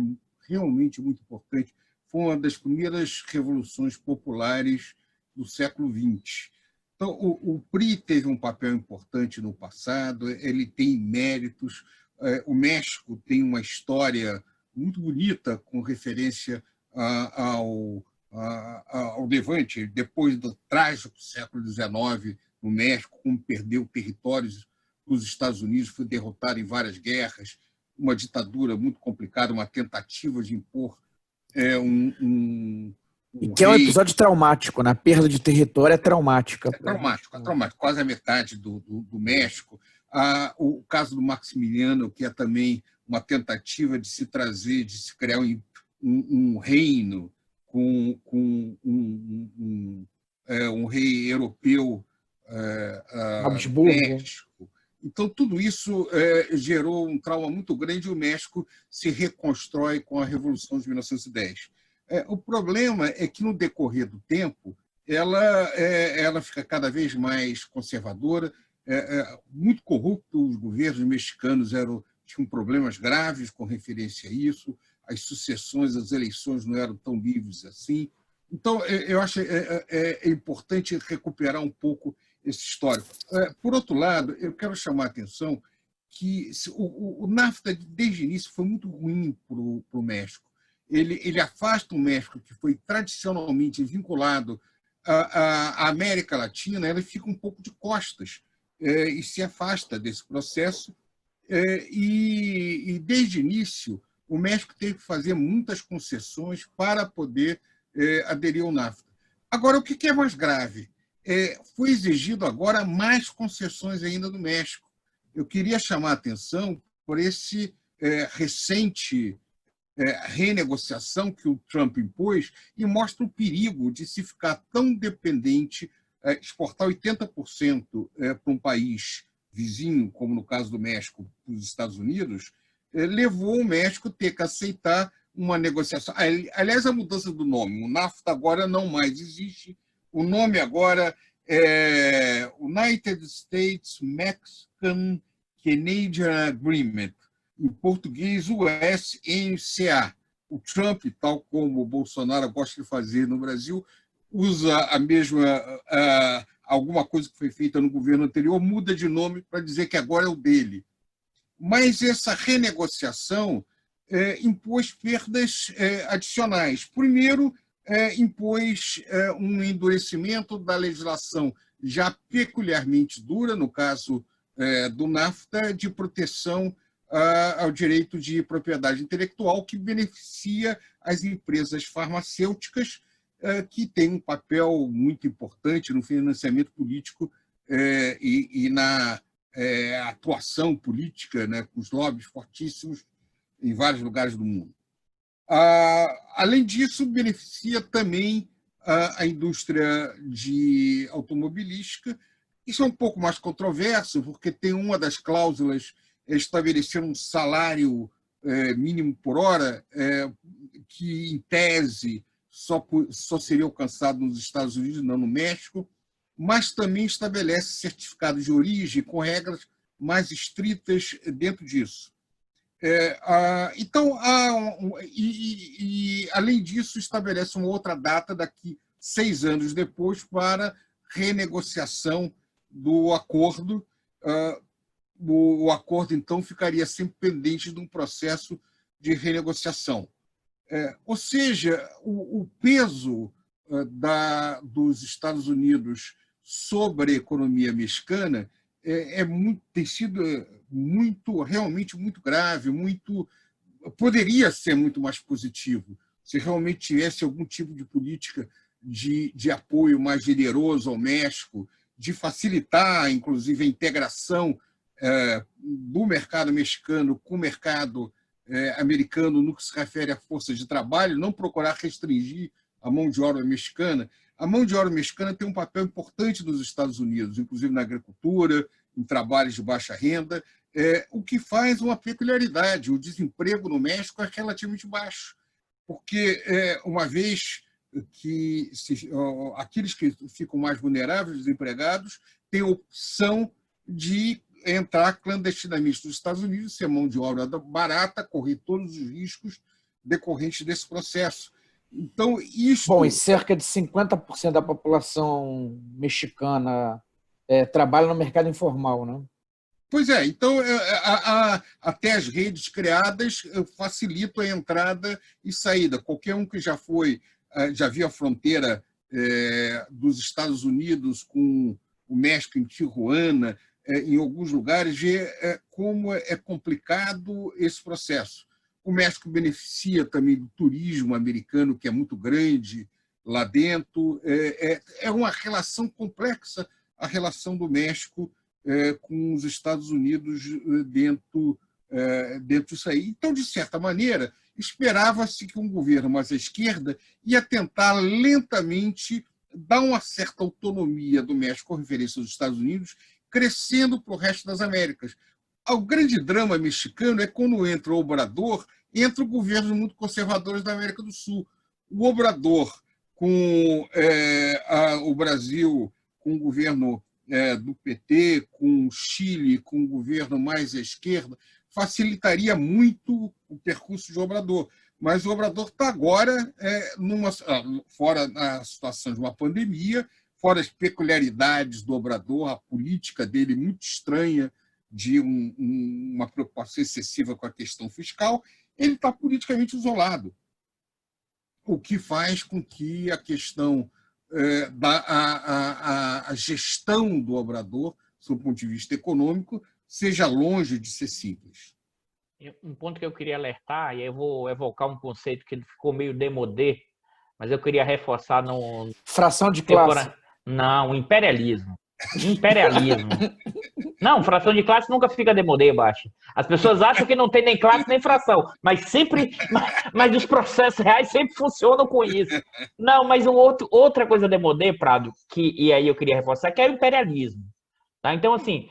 realmente muito importante. Foi uma das primeiras revoluções populares do século XX. Então, o PRI teve um papel importante no passado, ele tem méritos. O México tem uma história muito bonita com referência ao Levante, depois do trágico século XIX no México, como perdeu territórios dos Estados Unidos, foi derrotado em várias guerras, uma ditadura muito complicada, uma tentativa de impor e que é um episódio traumático, né? A perda de território é traumática. É traumático. Quase a metade do México. O caso do Maximiliano, que é também uma tentativa de se trazer, de se criar um reino com um rei europeu, México. Então, tudo isso gerou um trauma muito grande e o México se reconstrói com a Revolução de 1910. O problema é que, no decorrer do tempo, ela fica cada vez mais conservadora, muito corrupto. Os governos mexicanos tinham problemas graves com referência a isso, as sucessões, as eleições não eram tão livres assim. Então, eu acho importante recuperar um pouco esse histórico. Por outro lado, eu quero chamar a atenção que o NAFTA, desde o início, foi muito ruim para o México. Ele afasta o México, que foi tradicionalmente vinculado à América Latina, ele fica um pouco de costas e se afasta desse processo. E desde o início, o México teve que fazer muitas concessões para poder aderir ao NAFTA. Agora, o que é mais grave? Foi exigido agora mais concessões ainda do México. Eu queria chamar a atenção por esse recente renegociação que o Trump impôs e mostra o perigo de se ficar tão dependente, exportar 80% para um país vizinho, como no caso do México, para os Estados Unidos, levou o México a ter que aceitar uma negociação. Aliás, a mudança do nome, o NAFTA agora não mais existe, o nome agora é United States Mexican Canadian Agreement, em português, USMCA. O Trump, tal como o Bolsonaro gosta de fazer no Brasil, usa a mesma alguma coisa que foi feita no governo anterior, muda de nome para dizer que agora é o dele. Mas essa renegociação impôs perdas adicionais. Primeiro, impôs um endurecimento da legislação já peculiarmente dura, no caso do NAFTA, de proteção ao direito de propriedade intelectual, que beneficia as empresas farmacêuticas, que têm um papel muito importante no financiamento político e na atuação política, né, com os lobbies fortíssimos em vários lugares do mundo. Além disso, beneficia também a indústria automobilística. Isso é um pouco mais controverso, porque tem uma das cláusulas estabelecendo um salário mínimo por hora, que, em tese, só seria alcançado nos Estados Unidos, não no México, mas também estabelece certificados de origem com regras mais estritas dentro disso. Então, além disso, estabelece uma outra data, daqui 6 anos depois, para renegociação do acordo. O acordo, então, ficaria sempre pendente de um processo de renegociação. Ou seja, o peso dos Estados Unidos sobre a economia mexicana tem sido realmente muito grave, poderia ser muito mais positivo se realmente tivesse algum tipo de política de apoio mais generoso ao México, de facilitar, inclusive, a integração do mercado mexicano com o mercado americano no que se refere à força de trabalho, não procurar restringir a mão de obra mexicana. A mão de obra mexicana tem um papel importante nos Estados Unidos, inclusive na agricultura, em trabalhos de baixa renda, o que faz uma peculiaridade. O desemprego no México é relativamente baixo, porque, uma vez que aqueles que ficam mais vulneráveis, desempregados, têm a opção de entrar clandestinamente nos Estados Unidos, ser mão de obra barata, correr todos os riscos decorrentes desse processo. Então, isso... Bom, e cerca de 50% da população mexicana trabalha no mercado informal, né? Pois é, então até as redes criadas facilitam a entrada e saída. Qualquer um que já viu a fronteira dos Estados Unidos com o México em Tijuana, em alguns lugares, vê como é complicado esse processo. O México beneficia também do turismo americano, que é muito grande lá dentro. É uma relação complexa, a relação do México com os Estados Unidos dentro disso aí. Então, de certa maneira, esperava-se que um governo mais à esquerda ia tentar lentamente dar uma certa autonomia do México com referência aos Estados Unidos, crescendo para o resto das Américas. O grande drama mexicano é quando entra o Obrador, entra governos muito conservadores da América do Sul. O Obrador, com o Brasil, com o governo do PT, com o Chile, com o governo mais à esquerda, facilitaria muito o percurso de Obrador. Mas o Obrador está agora fora a situação de uma pandemia, fora as peculiaridades do Obrador, a política dele muito estranha, de uma preocupação excessiva com a questão fiscal, ele está politicamente isolado, o que faz com que a questão a gestão do Obrador, do ponto de vista econômico, seja longe de ser simples. Um ponto que eu queria alertar, e eu vou evocar um conceito que ficou meio démodé, mas eu queria reforçar no... Fração de classe. Não, imperialismo. Imperialismo. Não, fração de classe nunca fica démodé, Baixa. As pessoas acham que não tem nem classe nem fração, mas os processos reais sempre funcionam com isso. Não, mas outra coisa démodé, Prado, e aí eu queria reforçar, que é o imperialismo. Tá? Então, assim,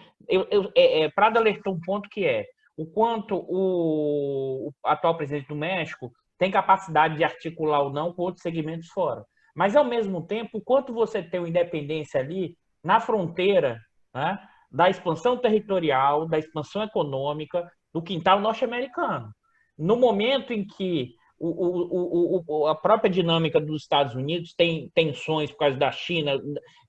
Prado alertou um ponto que é o quanto o atual presidente do México tem capacidade de articular ou não com outros segmentos fora. Mas, ao mesmo tempo, o quanto você tem uma independência ali na fronteira, né, da expansão territorial, da expansão econômica do quintal norte-americano. No momento em que a própria dinâmica dos Estados Unidos tem tensões por causa da China,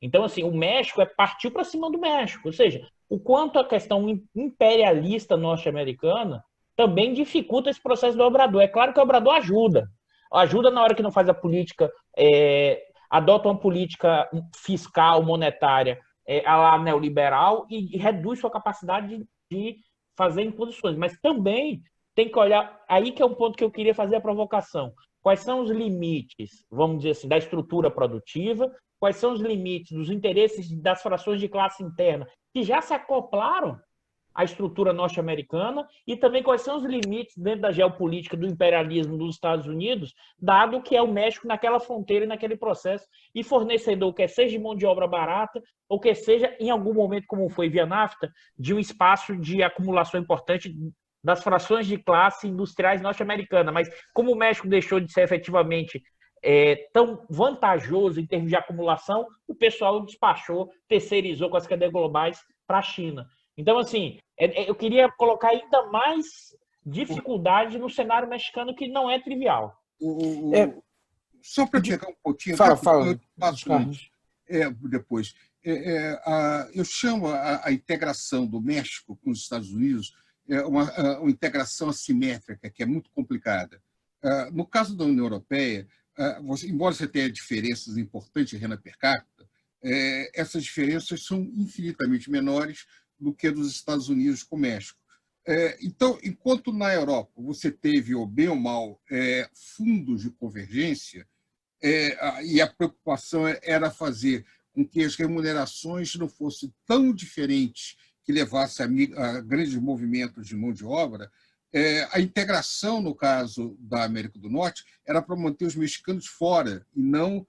então, assim, o México partiu para cima do México, ou seja, o quanto a questão imperialista norte-americana também dificulta esse processo do Obrador. É claro que o Obrador ajuda na hora que não faz a política, adota uma política fiscal, monetária, a lá neoliberal e reduz sua capacidade de fazer imposições. Mas também tem que olhar, aí que é um ponto que eu queria fazer a provocação. Quais são os limites, vamos dizer assim, da estrutura produtiva, quais são os limites dos interesses das frações de classe interna que já se acoplaram à estrutura norte-americana e também quais são os limites dentro da geopolítica do imperialismo dos Estados Unidos, dado que é o México naquela fronteira e naquele processo e fornecedor, quer seja de mão de obra barata ou quer seja, em algum momento, como foi via NAFTA, de um espaço de acumulação importante das frações de classe industriais norte-americanas. Mas como o México deixou de ser efetivamente tão vantajoso em termos de acumulação, o pessoal despachou, terceirizou com as cadeias globais para a China. Então, assim, eu queria colocar ainda mais dificuldade no cenário mexicano, que não é trivial. Só para pegar um pouquinho... Fala. Depois. Eu chamo a integração do México com os Estados Unidos uma integração assimétrica, que é muito complicada. No caso da União Europeia, embora você tenha diferenças importantes em renda per capita, essas diferenças são infinitamente menores do que dos Estados Unidos com o México. Então, enquanto na Europa você teve, ou bem ou mal, fundos de convergência, e a preocupação era fazer com que as remunerações não fossem tão diferentes que levasse a grandes movimentos de mão de obra, a integração, no caso da América do Norte, era para manter os mexicanos fora e não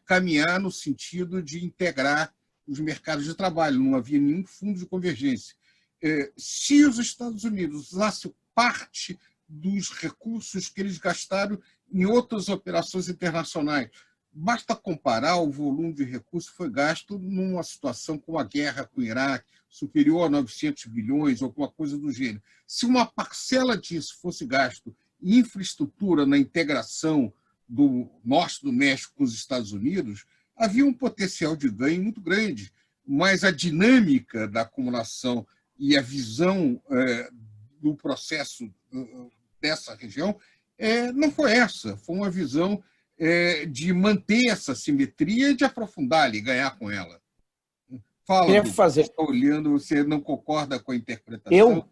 caminhar no sentido de integrar os mercados de trabalho. Não havia nenhum fundo de convergência. Se os Estados Unidos usassem parte dos recursos que eles gastaram em outras operações internacionais, basta comparar o volume de recursos que foi gasto numa situação como a guerra com o Iraque, superior a 900 bilhões, ou alguma coisa do gênero. Se uma parcela disso fosse gasto infraestrutura, na integração do norte do México com os Estados Unidos, havia um potencial de ganho muito grande, mas a dinâmica da acumulação e a visão do processo dessa região não foi essa. Foi uma visão de manter essa simetria e de aprofundá-la e ganhar com ela. Fala, Dudu, você está olhando, você não concorda com a interpretação? Eu?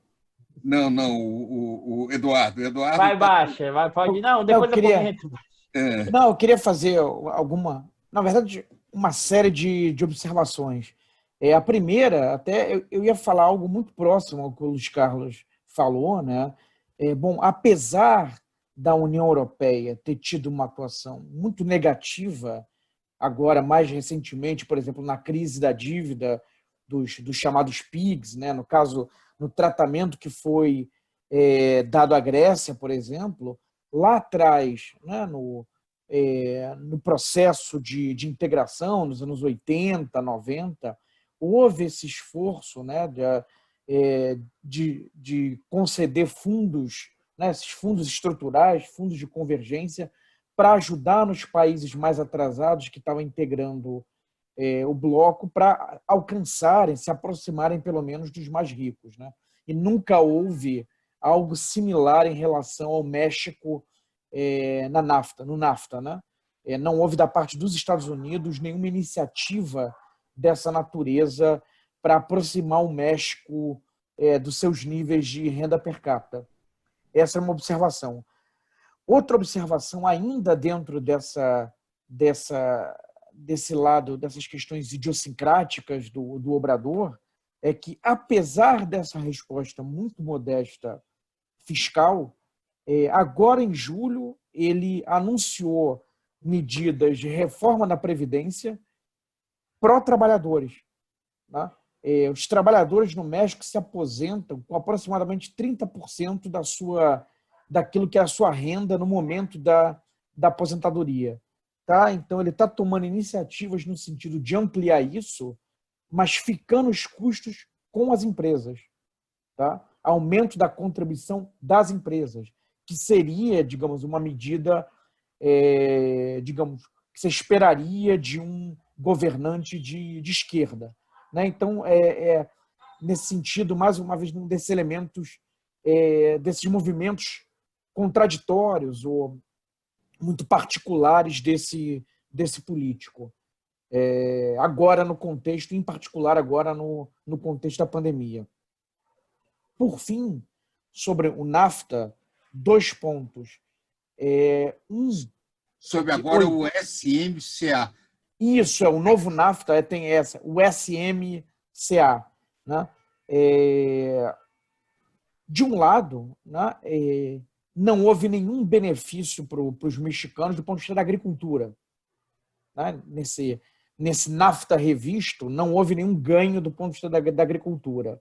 Não, o Eduardo. Vai, baixa, pode. Não, depois eu comento. Não, eu queria fazer alguma, na verdade, uma série de observações. A primeira, até eu ia falar algo muito próximo ao que o Luiz Carlos falou, né? Bom, apesar da União Europeia ter tido uma atuação muito negativa, agora, mais recentemente, por exemplo, na crise da dívida dos chamados PIGs, né? No caso, no tratamento que foi dado à Grécia, por exemplo, lá atrás, né? No processo de integração, nos anos 80, 90, houve esse esforço, né? De conceder fundos, né? Esses fundos estruturais, fundos de convergência, para ajudar nos países mais atrasados que estavam integrando o bloco para alcançarem, se aproximarem pelo menos dos mais ricos, né? E nunca houve algo similar em relação ao México no NAFTA, né? Não houve da parte dos Estados Unidos nenhuma iniciativa dessa natureza para aproximar o México dos seus níveis de renda per capita. Essa é uma observação. Outra observação, ainda dentro desse lado, dessas questões idiosincráticas do Obrador, é que, apesar dessa resposta muito modesta fiscal, agora em julho ele anunciou medidas de reforma da Previdência pró-trabalhadores, né? Os trabalhadores no México se aposentam com aproximadamente 30% daquilo que é a sua renda no momento da aposentadoria. Tá? Então, ele está tomando iniciativas no sentido de ampliar isso, mas ficando os custos com as empresas. Tá? Aumento da contribuição das empresas, que seria, digamos, uma medida, digamos, que você esperaria de um governante de esquerda. Né? Então, nesse sentido, mais uma vez, um desses elementos, desses movimentos contraditórios ou muito particulares desse político. Agora no contexto, em particular agora no contexto da pandemia. Por fim, sobre o NAFTA, 2 pontos. Sobre agora o SMCA. Isso, o novo NAFTA tem o SMCA. Né? De um lado, né, não houve nenhum benefício para os mexicanos do ponto de vista da agricultura. Né? Nesse NAFTA revisto, não houve nenhum ganho do ponto de vista da agricultura.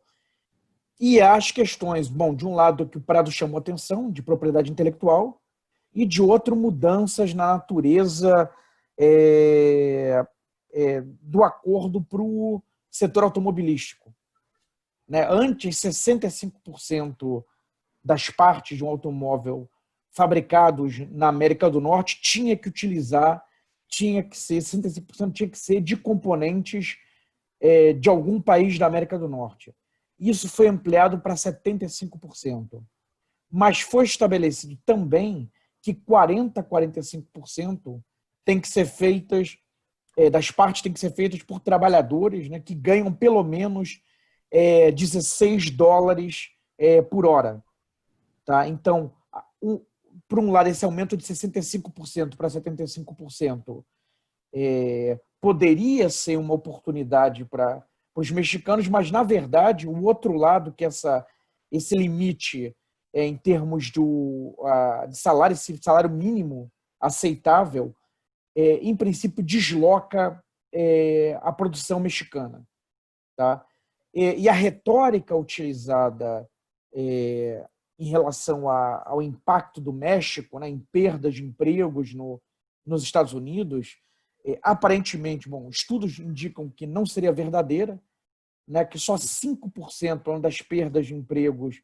E as questões, bom, de um lado que o Prado chamou atenção, de propriedade intelectual, e de outro, mudanças na natureza do acordo para o setor automobilístico. Né? Antes, 65% das partes de um automóvel fabricados na América do Norte tinha que ser 65% tinha que ser de componentes de algum país da América do Norte. Isso foi ampliado para 75%. Mas foi estabelecido também que 45% tem que ser feitas, das partes têm que ser feitas por trabalhadores, né, que ganham pelo menos $16 por hora. Tá? Então, por um lado, esse aumento de 65% para 75% poderia ser uma oportunidade para os mexicanos, mas, na verdade, o outro lado, que esse limite em termos de salário mínimo aceitável, em princípio, desloca a produção mexicana. Tá? E a retórica utilizada em relação ao impacto do México, né, em perdas de empregos nos Estados Unidos, aparentemente, bom, estudos indicam que não seria verdadeira, né, que só 5% das perdas de empregos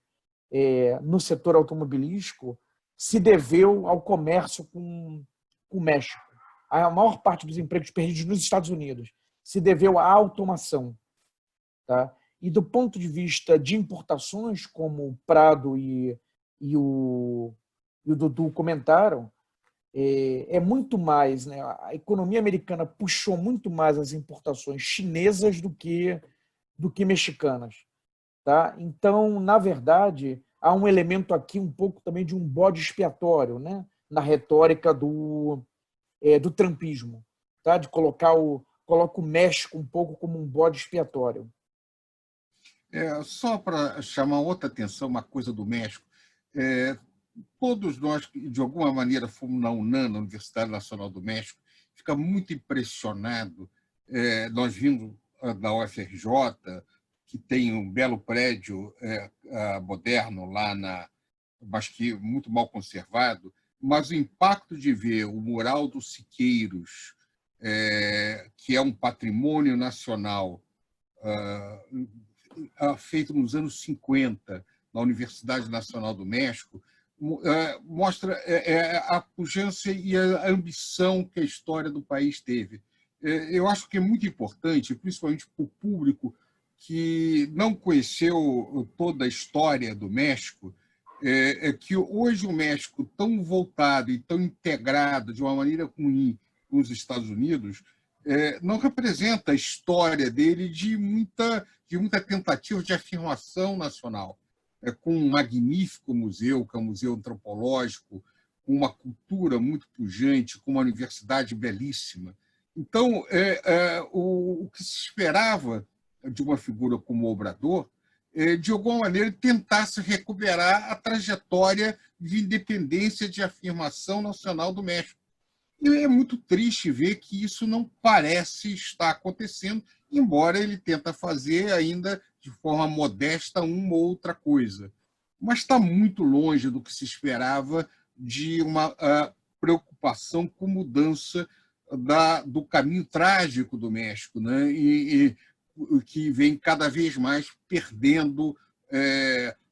no setor automobilístico se deveu ao comércio com o México. A maior parte dos empregos perdidos nos Estados Unidos se deveu à automação. Tá? E do ponto de vista de importações, como o Prado e o Dudu comentaram, é muito mais, né? A economia americana puxou muito mais as importações chinesas do que mexicanas. Tá? Então, na verdade, há um elemento aqui um pouco também de um bode expiatório, né? Na retórica do trumpismo, tá? De coloca o México um pouco como um bode expiatório. Só para chamar outra atenção, uma coisa do México, todos nós, que de alguma maneira, fomos na UNAM, na Universidade Nacional do México, fica muito impressionado. Nós vimos da UFRJ, que tem um belo prédio moderno lá, mas que muito mal conservado, mas o impacto de ver o mural dos Siqueiros, que é um patrimônio nacional, feito nos anos 50, na Universidade Nacional do México, mostra a pujança e a ambição que a história do país teve. Eu acho que é muito importante, principalmente para o público que não conheceu toda a história do México, que hoje o México, tão voltado e tão integrado de uma maneira ruim com os Estados Unidos, não representa a história dele de muita tentativa de afirmação nacional, com um magnífico museu, que é um museu antropológico, com uma cultura muito pujante, com uma universidade belíssima. Então, o que se esperava de uma figura como o Obrador, de alguma maneira, tentasse recuperar a trajetória de independência, de afirmação nacional do México. E é muito triste ver que isso não parece estar acontecendo, embora ele tenta fazer ainda de forma modesta uma ou outra coisa. Mas está muito longe do que se esperava de uma preocupação com mudança do caminho trágico do México, né? E que vem cada vez mais perdendo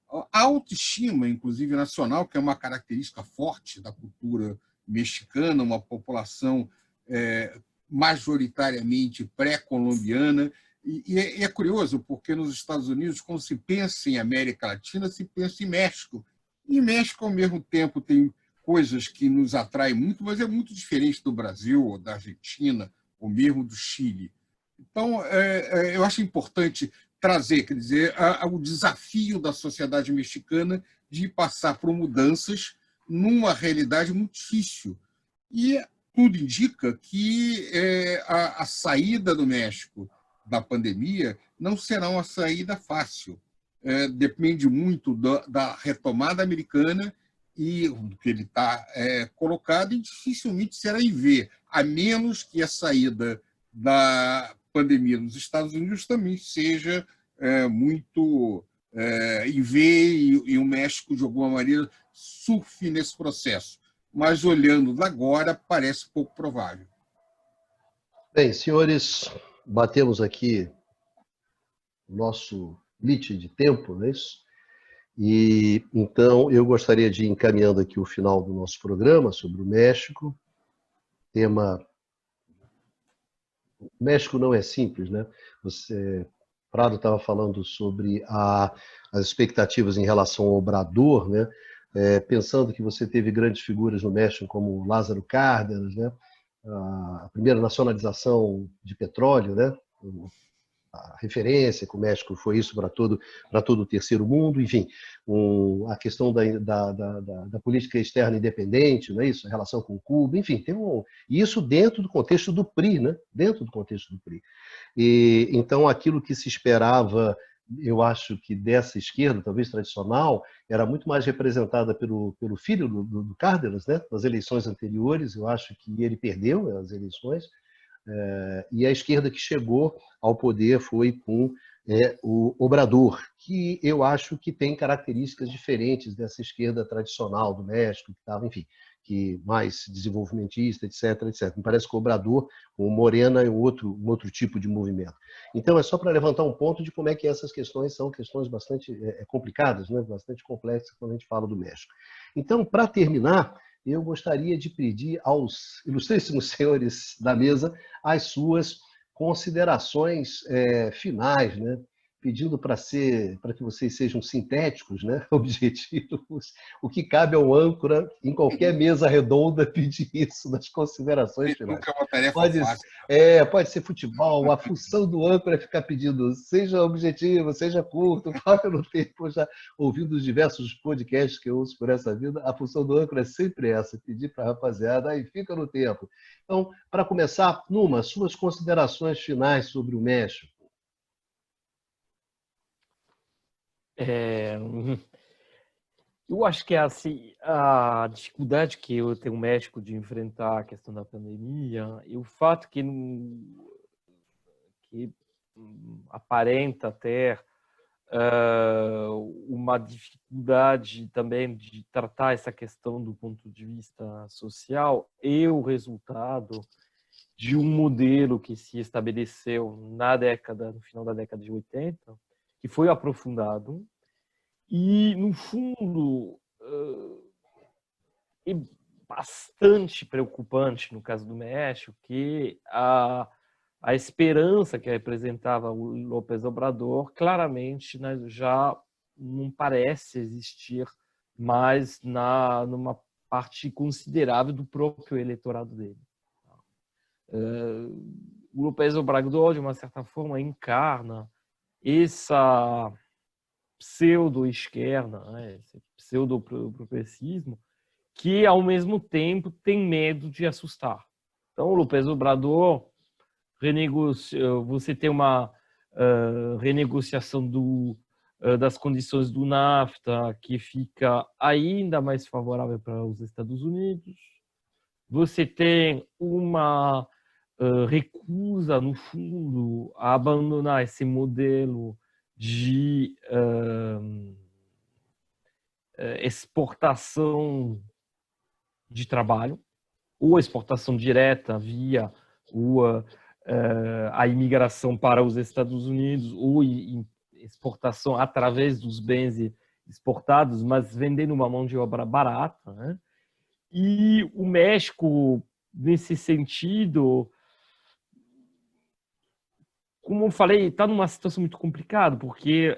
a autoestima, inclusive nacional, que é uma característica forte da cultura mexicana, uma população majoritariamente pré-colombiana. E é curioso, porque nos Estados Unidos, quando se pensa em América Latina, se pensa em México. E México, ao mesmo tempo, tem coisas que nos atraem muito, mas é muito diferente do Brasil, ou da Argentina, ou mesmo do Chile. Então, eu acho importante trazer, quer dizer, o desafio da sociedade mexicana de passar por mudanças numa realidade muito difícil. E tudo indica que a saída do México da pandemia não será uma saída fácil. Depende muito da retomada americana e do que ele está colocado, e dificilmente será em V, a menos que a saída da pandemia nos Estados Unidos também seja muito em V, e o México, de alguma maneira, surfe nesse processo. Mas, olhando agora, parece pouco provável. Bem, senhores, batemos aqui o nosso limite de tempo, não é isso? E, então, eu gostaria de ir encaminhando aqui o final do nosso programa sobre o México. Tema... O México não é simples, né? Prado estava falando sobre as expectativas em relação ao Obrador, né? Pensando que você teve grandes figuras no México como Lázaro Cárdenas, né? A primeira nacionalização de petróleo, né? A referência que o México foi isso para todo o terceiro mundo, enfim, a questão da política externa independente, não é isso? A relação com Cuba, enfim, isso dentro do contexto do PRI, né? Dentro do contexto do PRI. E, então, aquilo que se esperava, eu acho que dessa esquerda, talvez tradicional, era muito mais representada pelo filho do Cárdenas, né? Nas eleições anteriores. Eu acho que ele perdeu as eleições, e a esquerda que chegou ao poder foi com o Obrador, que eu acho que tem características diferentes dessa esquerda tradicional do México, enfim, que mais desenvolvimentista, etc, etc. Me parece que o Obrador, o Morena é um outro tipo de movimento. Então, é só para levantar um ponto de como é que essas questões são questões bastante complicadas, né? Bastante complexas quando a gente fala do México. Então, para terminar, eu gostaria de pedir aos ilustríssimos senhores da mesa as suas considerações finais, né? Pedindo para que vocês sejam sintéticos, né? Objetivos. O que cabe ao âncora, em qualquer mesa redonda, pedir isso nas considerações finais. Nunca é uma tarefa fácil. Pode ser futebol, a função do âncora é ficar pedindo, seja objetivo, seja curto, paga no tempo. Já ouvindo os diversos podcasts que eu ouço por essa vida, a função do âncora é sempre essa, pedir para a rapaziada, aí fica no tempo. Então, para começar, Numa, suas considerações finais sobre o México. Eu acho que assim, a dificuldade que eu tenho o México de enfrentar a questão da pandemia e o fato que aparenta ter uma dificuldade também de tratar essa questão do ponto de vista social é o resultado de um modelo que se estabeleceu no final da década de 80, que foi aprofundado e, no fundo, é bastante preocupante no caso do México que a esperança que representava o López Obrador claramente, né, já não parece existir mais numa parte considerável do próprio eleitorado dele. O López Obrador, de uma certa forma, encarna essa pseudo-esquerda, né, esse pseudo-progressismo, que, ao mesmo tempo, tem medo de assustar. Então, o López Obrador você tem uma renegociação das condições do NAFTA que fica ainda mais favorável para os Estados Unidos. Você tem uma recusa, no fundo, a abandonar esse modelo de exportação de trabalho, ou exportação direta via a imigração para os Estados Unidos, ou exportação através dos bens exportados, mas vendendo uma mão de obra barata, né? E o México, nesse sentido, como eu falei, está numa situação muito complicada, porque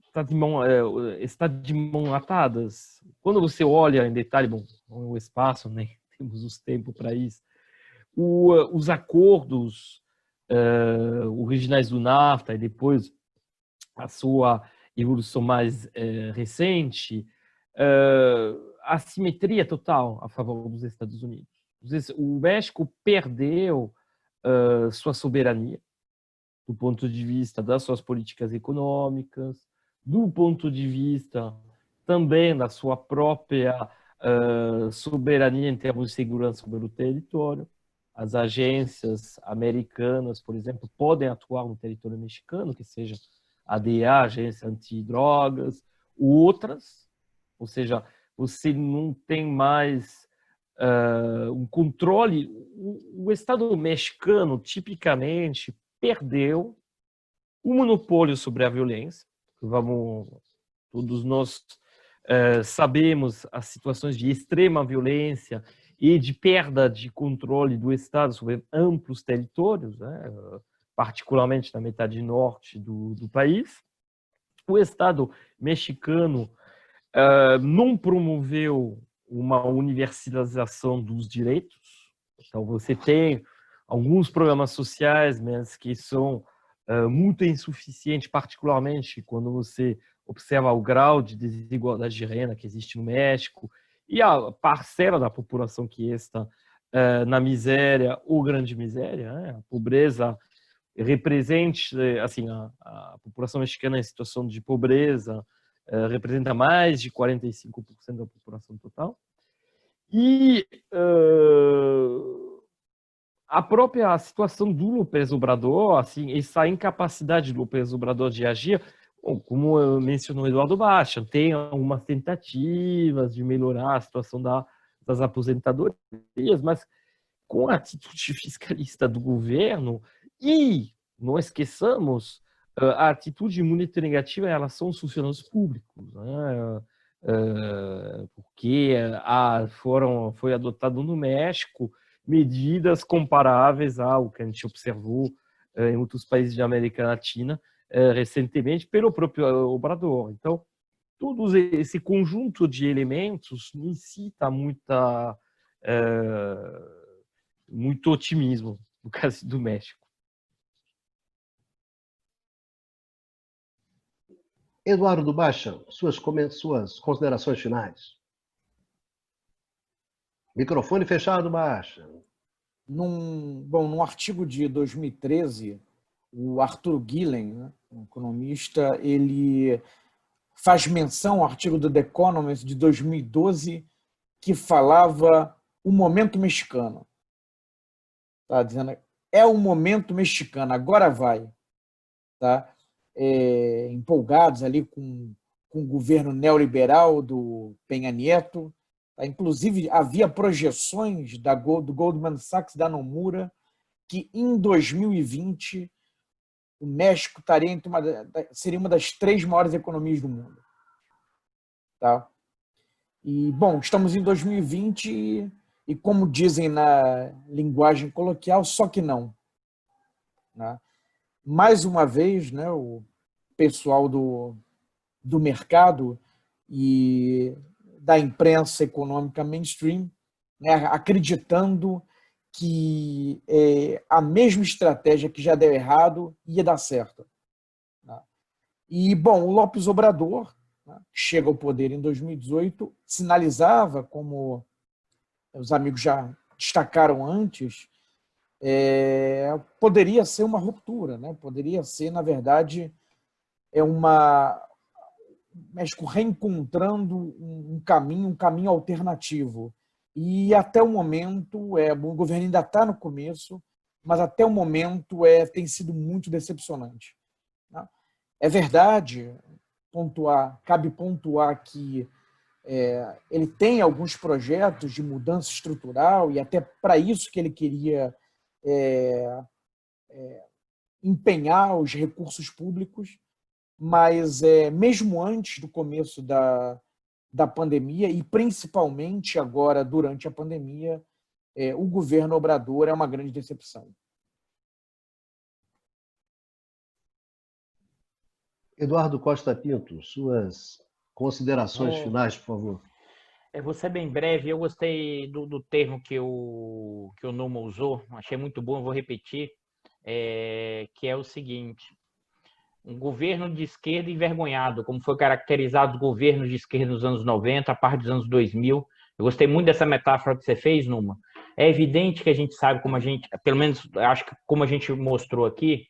está de mãos atadas. Quando você olha em detalhe, o espaço, né? Temos os tempos para isso, os acordos originais do NAFTA e depois a sua evolução mais recente, a assimetria total a favor dos Estados Unidos. O México perdeu sua soberania do ponto de vista das suas políticas econômicas, do ponto de vista também da sua própria soberania em termos de segurança sobre o território. As agências americanas, por exemplo, podem atuar no território mexicano, que seja a DEA, Agência Antidrogas, outras, ou seja, você não tem mais um controle. O Estado mexicano, tipicamente, perdeu o monopólio sobre a violência. Todos nós sabemos as situações de extrema violência e de perda de controle do Estado sobre amplos territórios, né, particularmente na metade norte do país. O Estado mexicano não promoveu uma universalização dos direitos. Então, você tem alguns programas sociais, mas que são muito insuficientes, particularmente quando você observa o grau de desigualdade de renda que existe no México e a parcela da população que está na miséria ou grande miséria, né? A pobreza representa, assim, a população mexicana em situação de pobreza representa mais de 45% da população total. E a própria situação do López Obrador, assim, essa incapacidade do López Obrador de agir, Bom, como eu mencionou Eduardo Baixa, tem algumas tentativas de melhorar a situação das aposentadorias, mas com a atitude fiscalista do governo e, não esqueçamos, a atitude muito negativa em relação aos funcionários públicos, né? Porque foi adotado no México medidas comparáveis ao que a gente observou em outros países da América Latina recentemente pelo próprio Obrador. Então, todo esse conjunto de elementos incita muito otimismo no caso do México. Eduardo Baixa, suas considerações finais. Microfone fechado, Baixa. Num artigo de 2013, o Arthur Gillen, né, um economista, ele faz menção ao artigo do The Economist de 2012 que falava o momento mexicano. Tá dizendo, é o momento mexicano, agora vai. Tá? Empolgados ali com o governo neoliberal do Peña Nieto. Tá? Inclusive, havia projeções do Goldman Sachs, da Nomura, que em 2020 o México seria uma das 3 maiores economias do mundo. Tá? E, bom, estamos em 2020 e, como dizem na linguagem coloquial, só que não. Né? Mais uma vez, né, o pessoal do mercado e da imprensa econômica mainstream, né, acreditando que a mesma estratégia que já deu errado ia dar certo. Né? E, bom, o López Obrador, né, chega ao poder em 2018, sinalizava, como os amigos já destacaram antes, poderia ser uma ruptura, né? Poderia ser, na verdade, o México reencontrando um caminho alternativo. E até o momento, o governo ainda está no começo, mas até o momento tem sido muito decepcionante. Né? É verdade, cabe pontuar que ele tem alguns projetos de mudança estrutural e até para isso que ele queria empenhar os recursos públicos, mas mesmo antes do começo da pandemia e principalmente agora durante a pandemia, o governo Obrador é uma grande decepção. Eduardo Costa Pinto, suas considerações finais, por favor. Eu vou ser bem breve. Eu gostei do termo que o Numa usou, achei muito bom, eu vou repetir, que é o seguinte: um governo de esquerda envergonhado, como foi caracterizado os governos de esquerda nos anos 90, a parte dos anos 2000. Eu gostei muito dessa metáfora que você fez, Numa. É evidente que a gente sabe como a gente, pelo menos acho que como a gente mostrou aqui,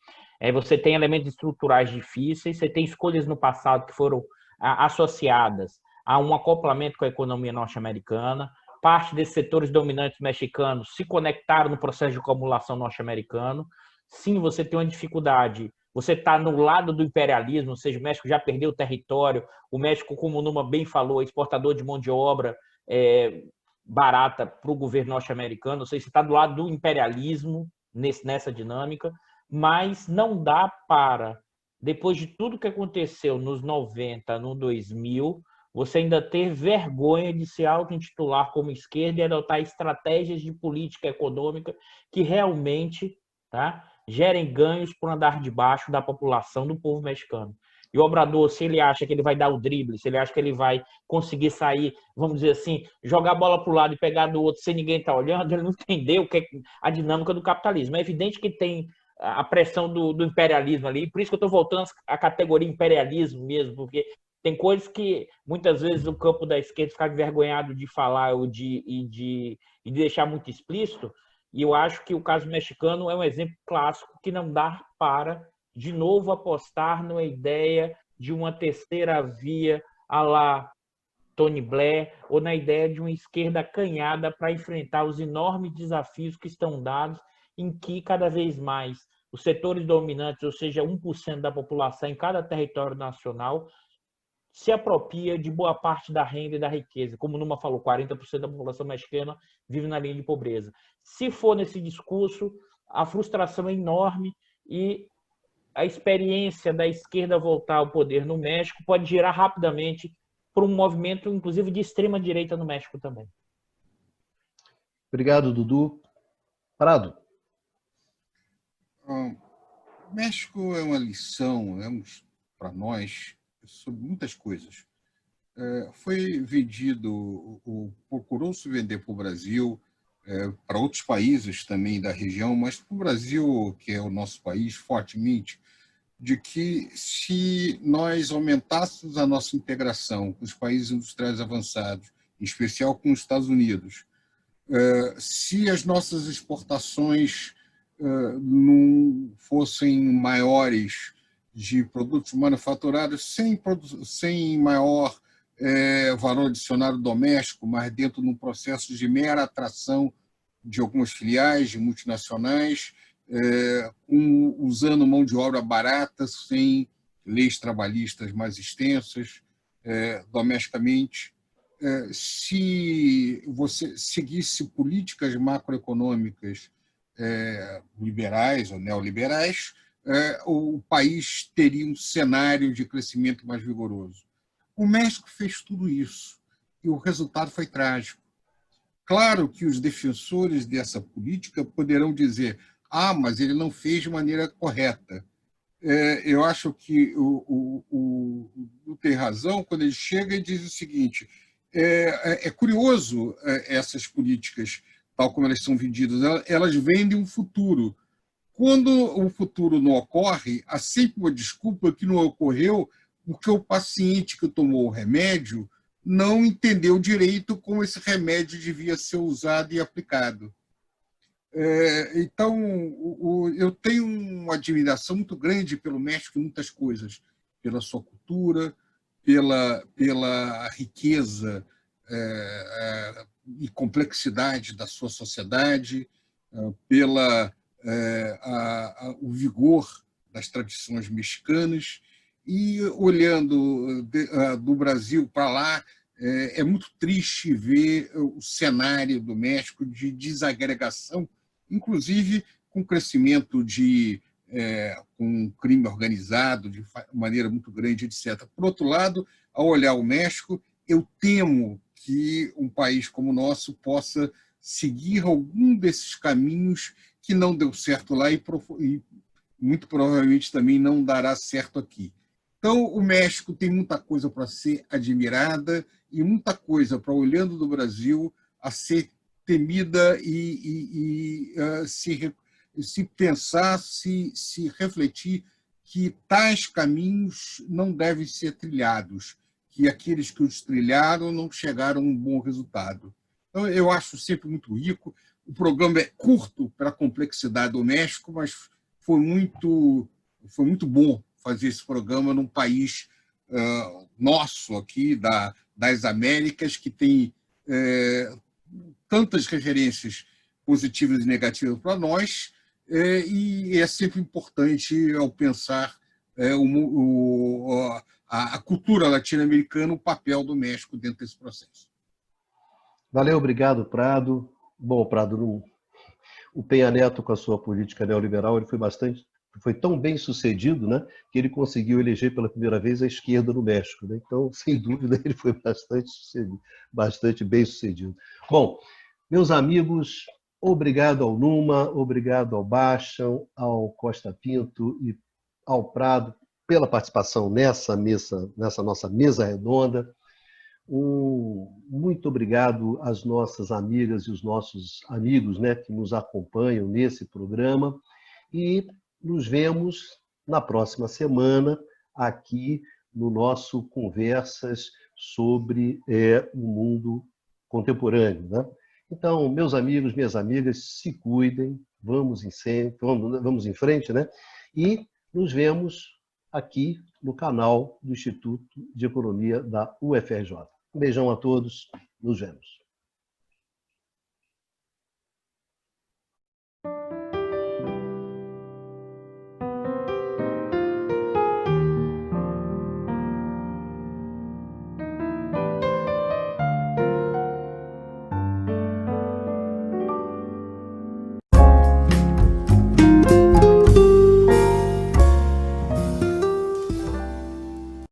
você tem elementos estruturais difíceis, você tem escolhas no passado que foram associadas a um acoplamento com a economia norte-americana. Parte desses setores dominantes mexicanos se conectaram no processo de acumulação norte-americano. Sim, você tem uma dificuldade. Você está no lado do imperialismo, ou seja, o México já perdeu o território. O México, como o Numa bem falou, é exportador de mão de obra barata para o governo norte-americano. Ou seja, você está do lado do imperialismo nessa dinâmica. Mas não dá para, depois de tudo que aconteceu nos 90, no 2000, você ainda ter vergonha de se auto-intitular como esquerda e adotar estratégias de política econômica que realmente, tá, gerem ganhos por andar debaixo da população, do povo mexicano. E o Obrador, se ele acha que ele vai dar o drible, se ele acha que ele vai conseguir sair, vamos dizer assim, jogar a bola para o lado e pegar do outro sem ninguém estar olhando, ele não entendeu o que é a dinâmica do capitalismo. É evidente que tem a pressão do imperialismo ali, por isso que eu estou voltando à categoria imperialismo mesmo, porque tem coisas que muitas vezes o campo da esquerda fica envergonhado de falar ou de deixar muito explícito, e eu acho que o caso mexicano é um exemplo clássico que não dá para, de novo, apostar numa ideia de uma terceira via à la Tony Blair, ou na ideia de uma esquerda acanhada para enfrentar os enormes desafios que estão dados, em que cada vez mais os setores dominantes, ou seja, 1% da população em cada território nacional, se apropria de boa parte da renda e da riqueza. Como o Numa falou, 40% da população mexicana vive na linha de pobreza. Se for nesse discurso, a frustração é enorme e a experiência da esquerda voltar ao poder no México pode girar rapidamente para um movimento, inclusive, de extrema-direita no México também. Obrigado, Dudu. Prado. O México é uma lição, para nós, sobre muitas coisas. Foi vendido, procurou-se vender para o Brasil, para outros países também da região, mas para o Brasil, que é o nosso país, fortemente, de que se nós aumentássemos a nossa integração com os países industriais avançados, em especial com os Estados Unidos, se as nossas exportações não fossem maiores de produtos manufaturados, sem maior valor adicionado doméstico, mas dentro de um processo de mera atração de algumas filiais de multinacionais, usando mão de obra barata, sem leis trabalhistas mais extensas, domesticamente. Se você seguisse políticas macroeconômicas liberais ou neoliberais, o país teria um cenário de crescimento mais vigoroso. O México fez tudo isso e o resultado foi trágico. Claro que os defensores dessa política poderão dizer: mas ele não fez de maneira correta. Eu acho que o tem razão quando ele chega e diz o seguinte: é curioso essas políticas, tal como elas são vendidas, elas vendem um futuro. Quando o futuro não ocorre, há sempre uma desculpa que não ocorreu porque o paciente que tomou o remédio não entendeu direito como esse remédio devia ser usado e aplicado. Então, eu tenho uma admiração muito grande pelo México em muitas coisas, pela sua cultura, pela riqueza e complexidade da sua sociedade, o vigor das tradições mexicanas. E olhando do Brasil para lá, é muito triste ver o cenário do México de desagregação, inclusive com crescimento com crime organizado de maneira muito grande, etc. Por outro lado, ao olhar o México, eu temo que um país como o nosso possa seguir algum desses caminhos que não deu certo lá e muito provavelmente também não dará certo aqui. Então, o México tem muita coisa para ser admirada e muita coisa para, olhando do Brasil, a ser temida e se pensar, se refletir que tais caminhos não devem ser trilhados, que aqueles que os trilharam não chegaram a um bom resultado. Então, eu acho sempre muito rico. O programa é curto para a complexidade do México, mas foi muito bom fazer esse programa num país nosso aqui, das Américas, que tem tantas referências positivas e negativas para nós, e é sempre importante, ao pensar a cultura latino-americana, o papel do México dentro desse processo. Valeu, obrigado, Prado. Bom, Prado, o Peña Neto, com a sua política neoliberal, ele foi tão bem sucedido, né, que ele conseguiu eleger pela primeira vez a esquerda no México. Né? Então, sem dúvida, ele foi bastante bem sucedido. Bom, meus amigos, obrigado ao Numa, obrigado ao Bastian, ao Costa Pinto e ao Prado pela participação nessa nossa mesa redonda. Muito obrigado às nossas amigas e os nossos amigos, né, que nos acompanham nesse programa, e nos vemos na próxima semana aqui no nosso Conversas sobre o mundo contemporâneo. Né? Então, meus amigos, minhas amigas, se cuidem, vamos em frente, né? E nos vemos aqui no canal do Instituto de Economia da UFRJ. Um beijão a todos, nos vemos.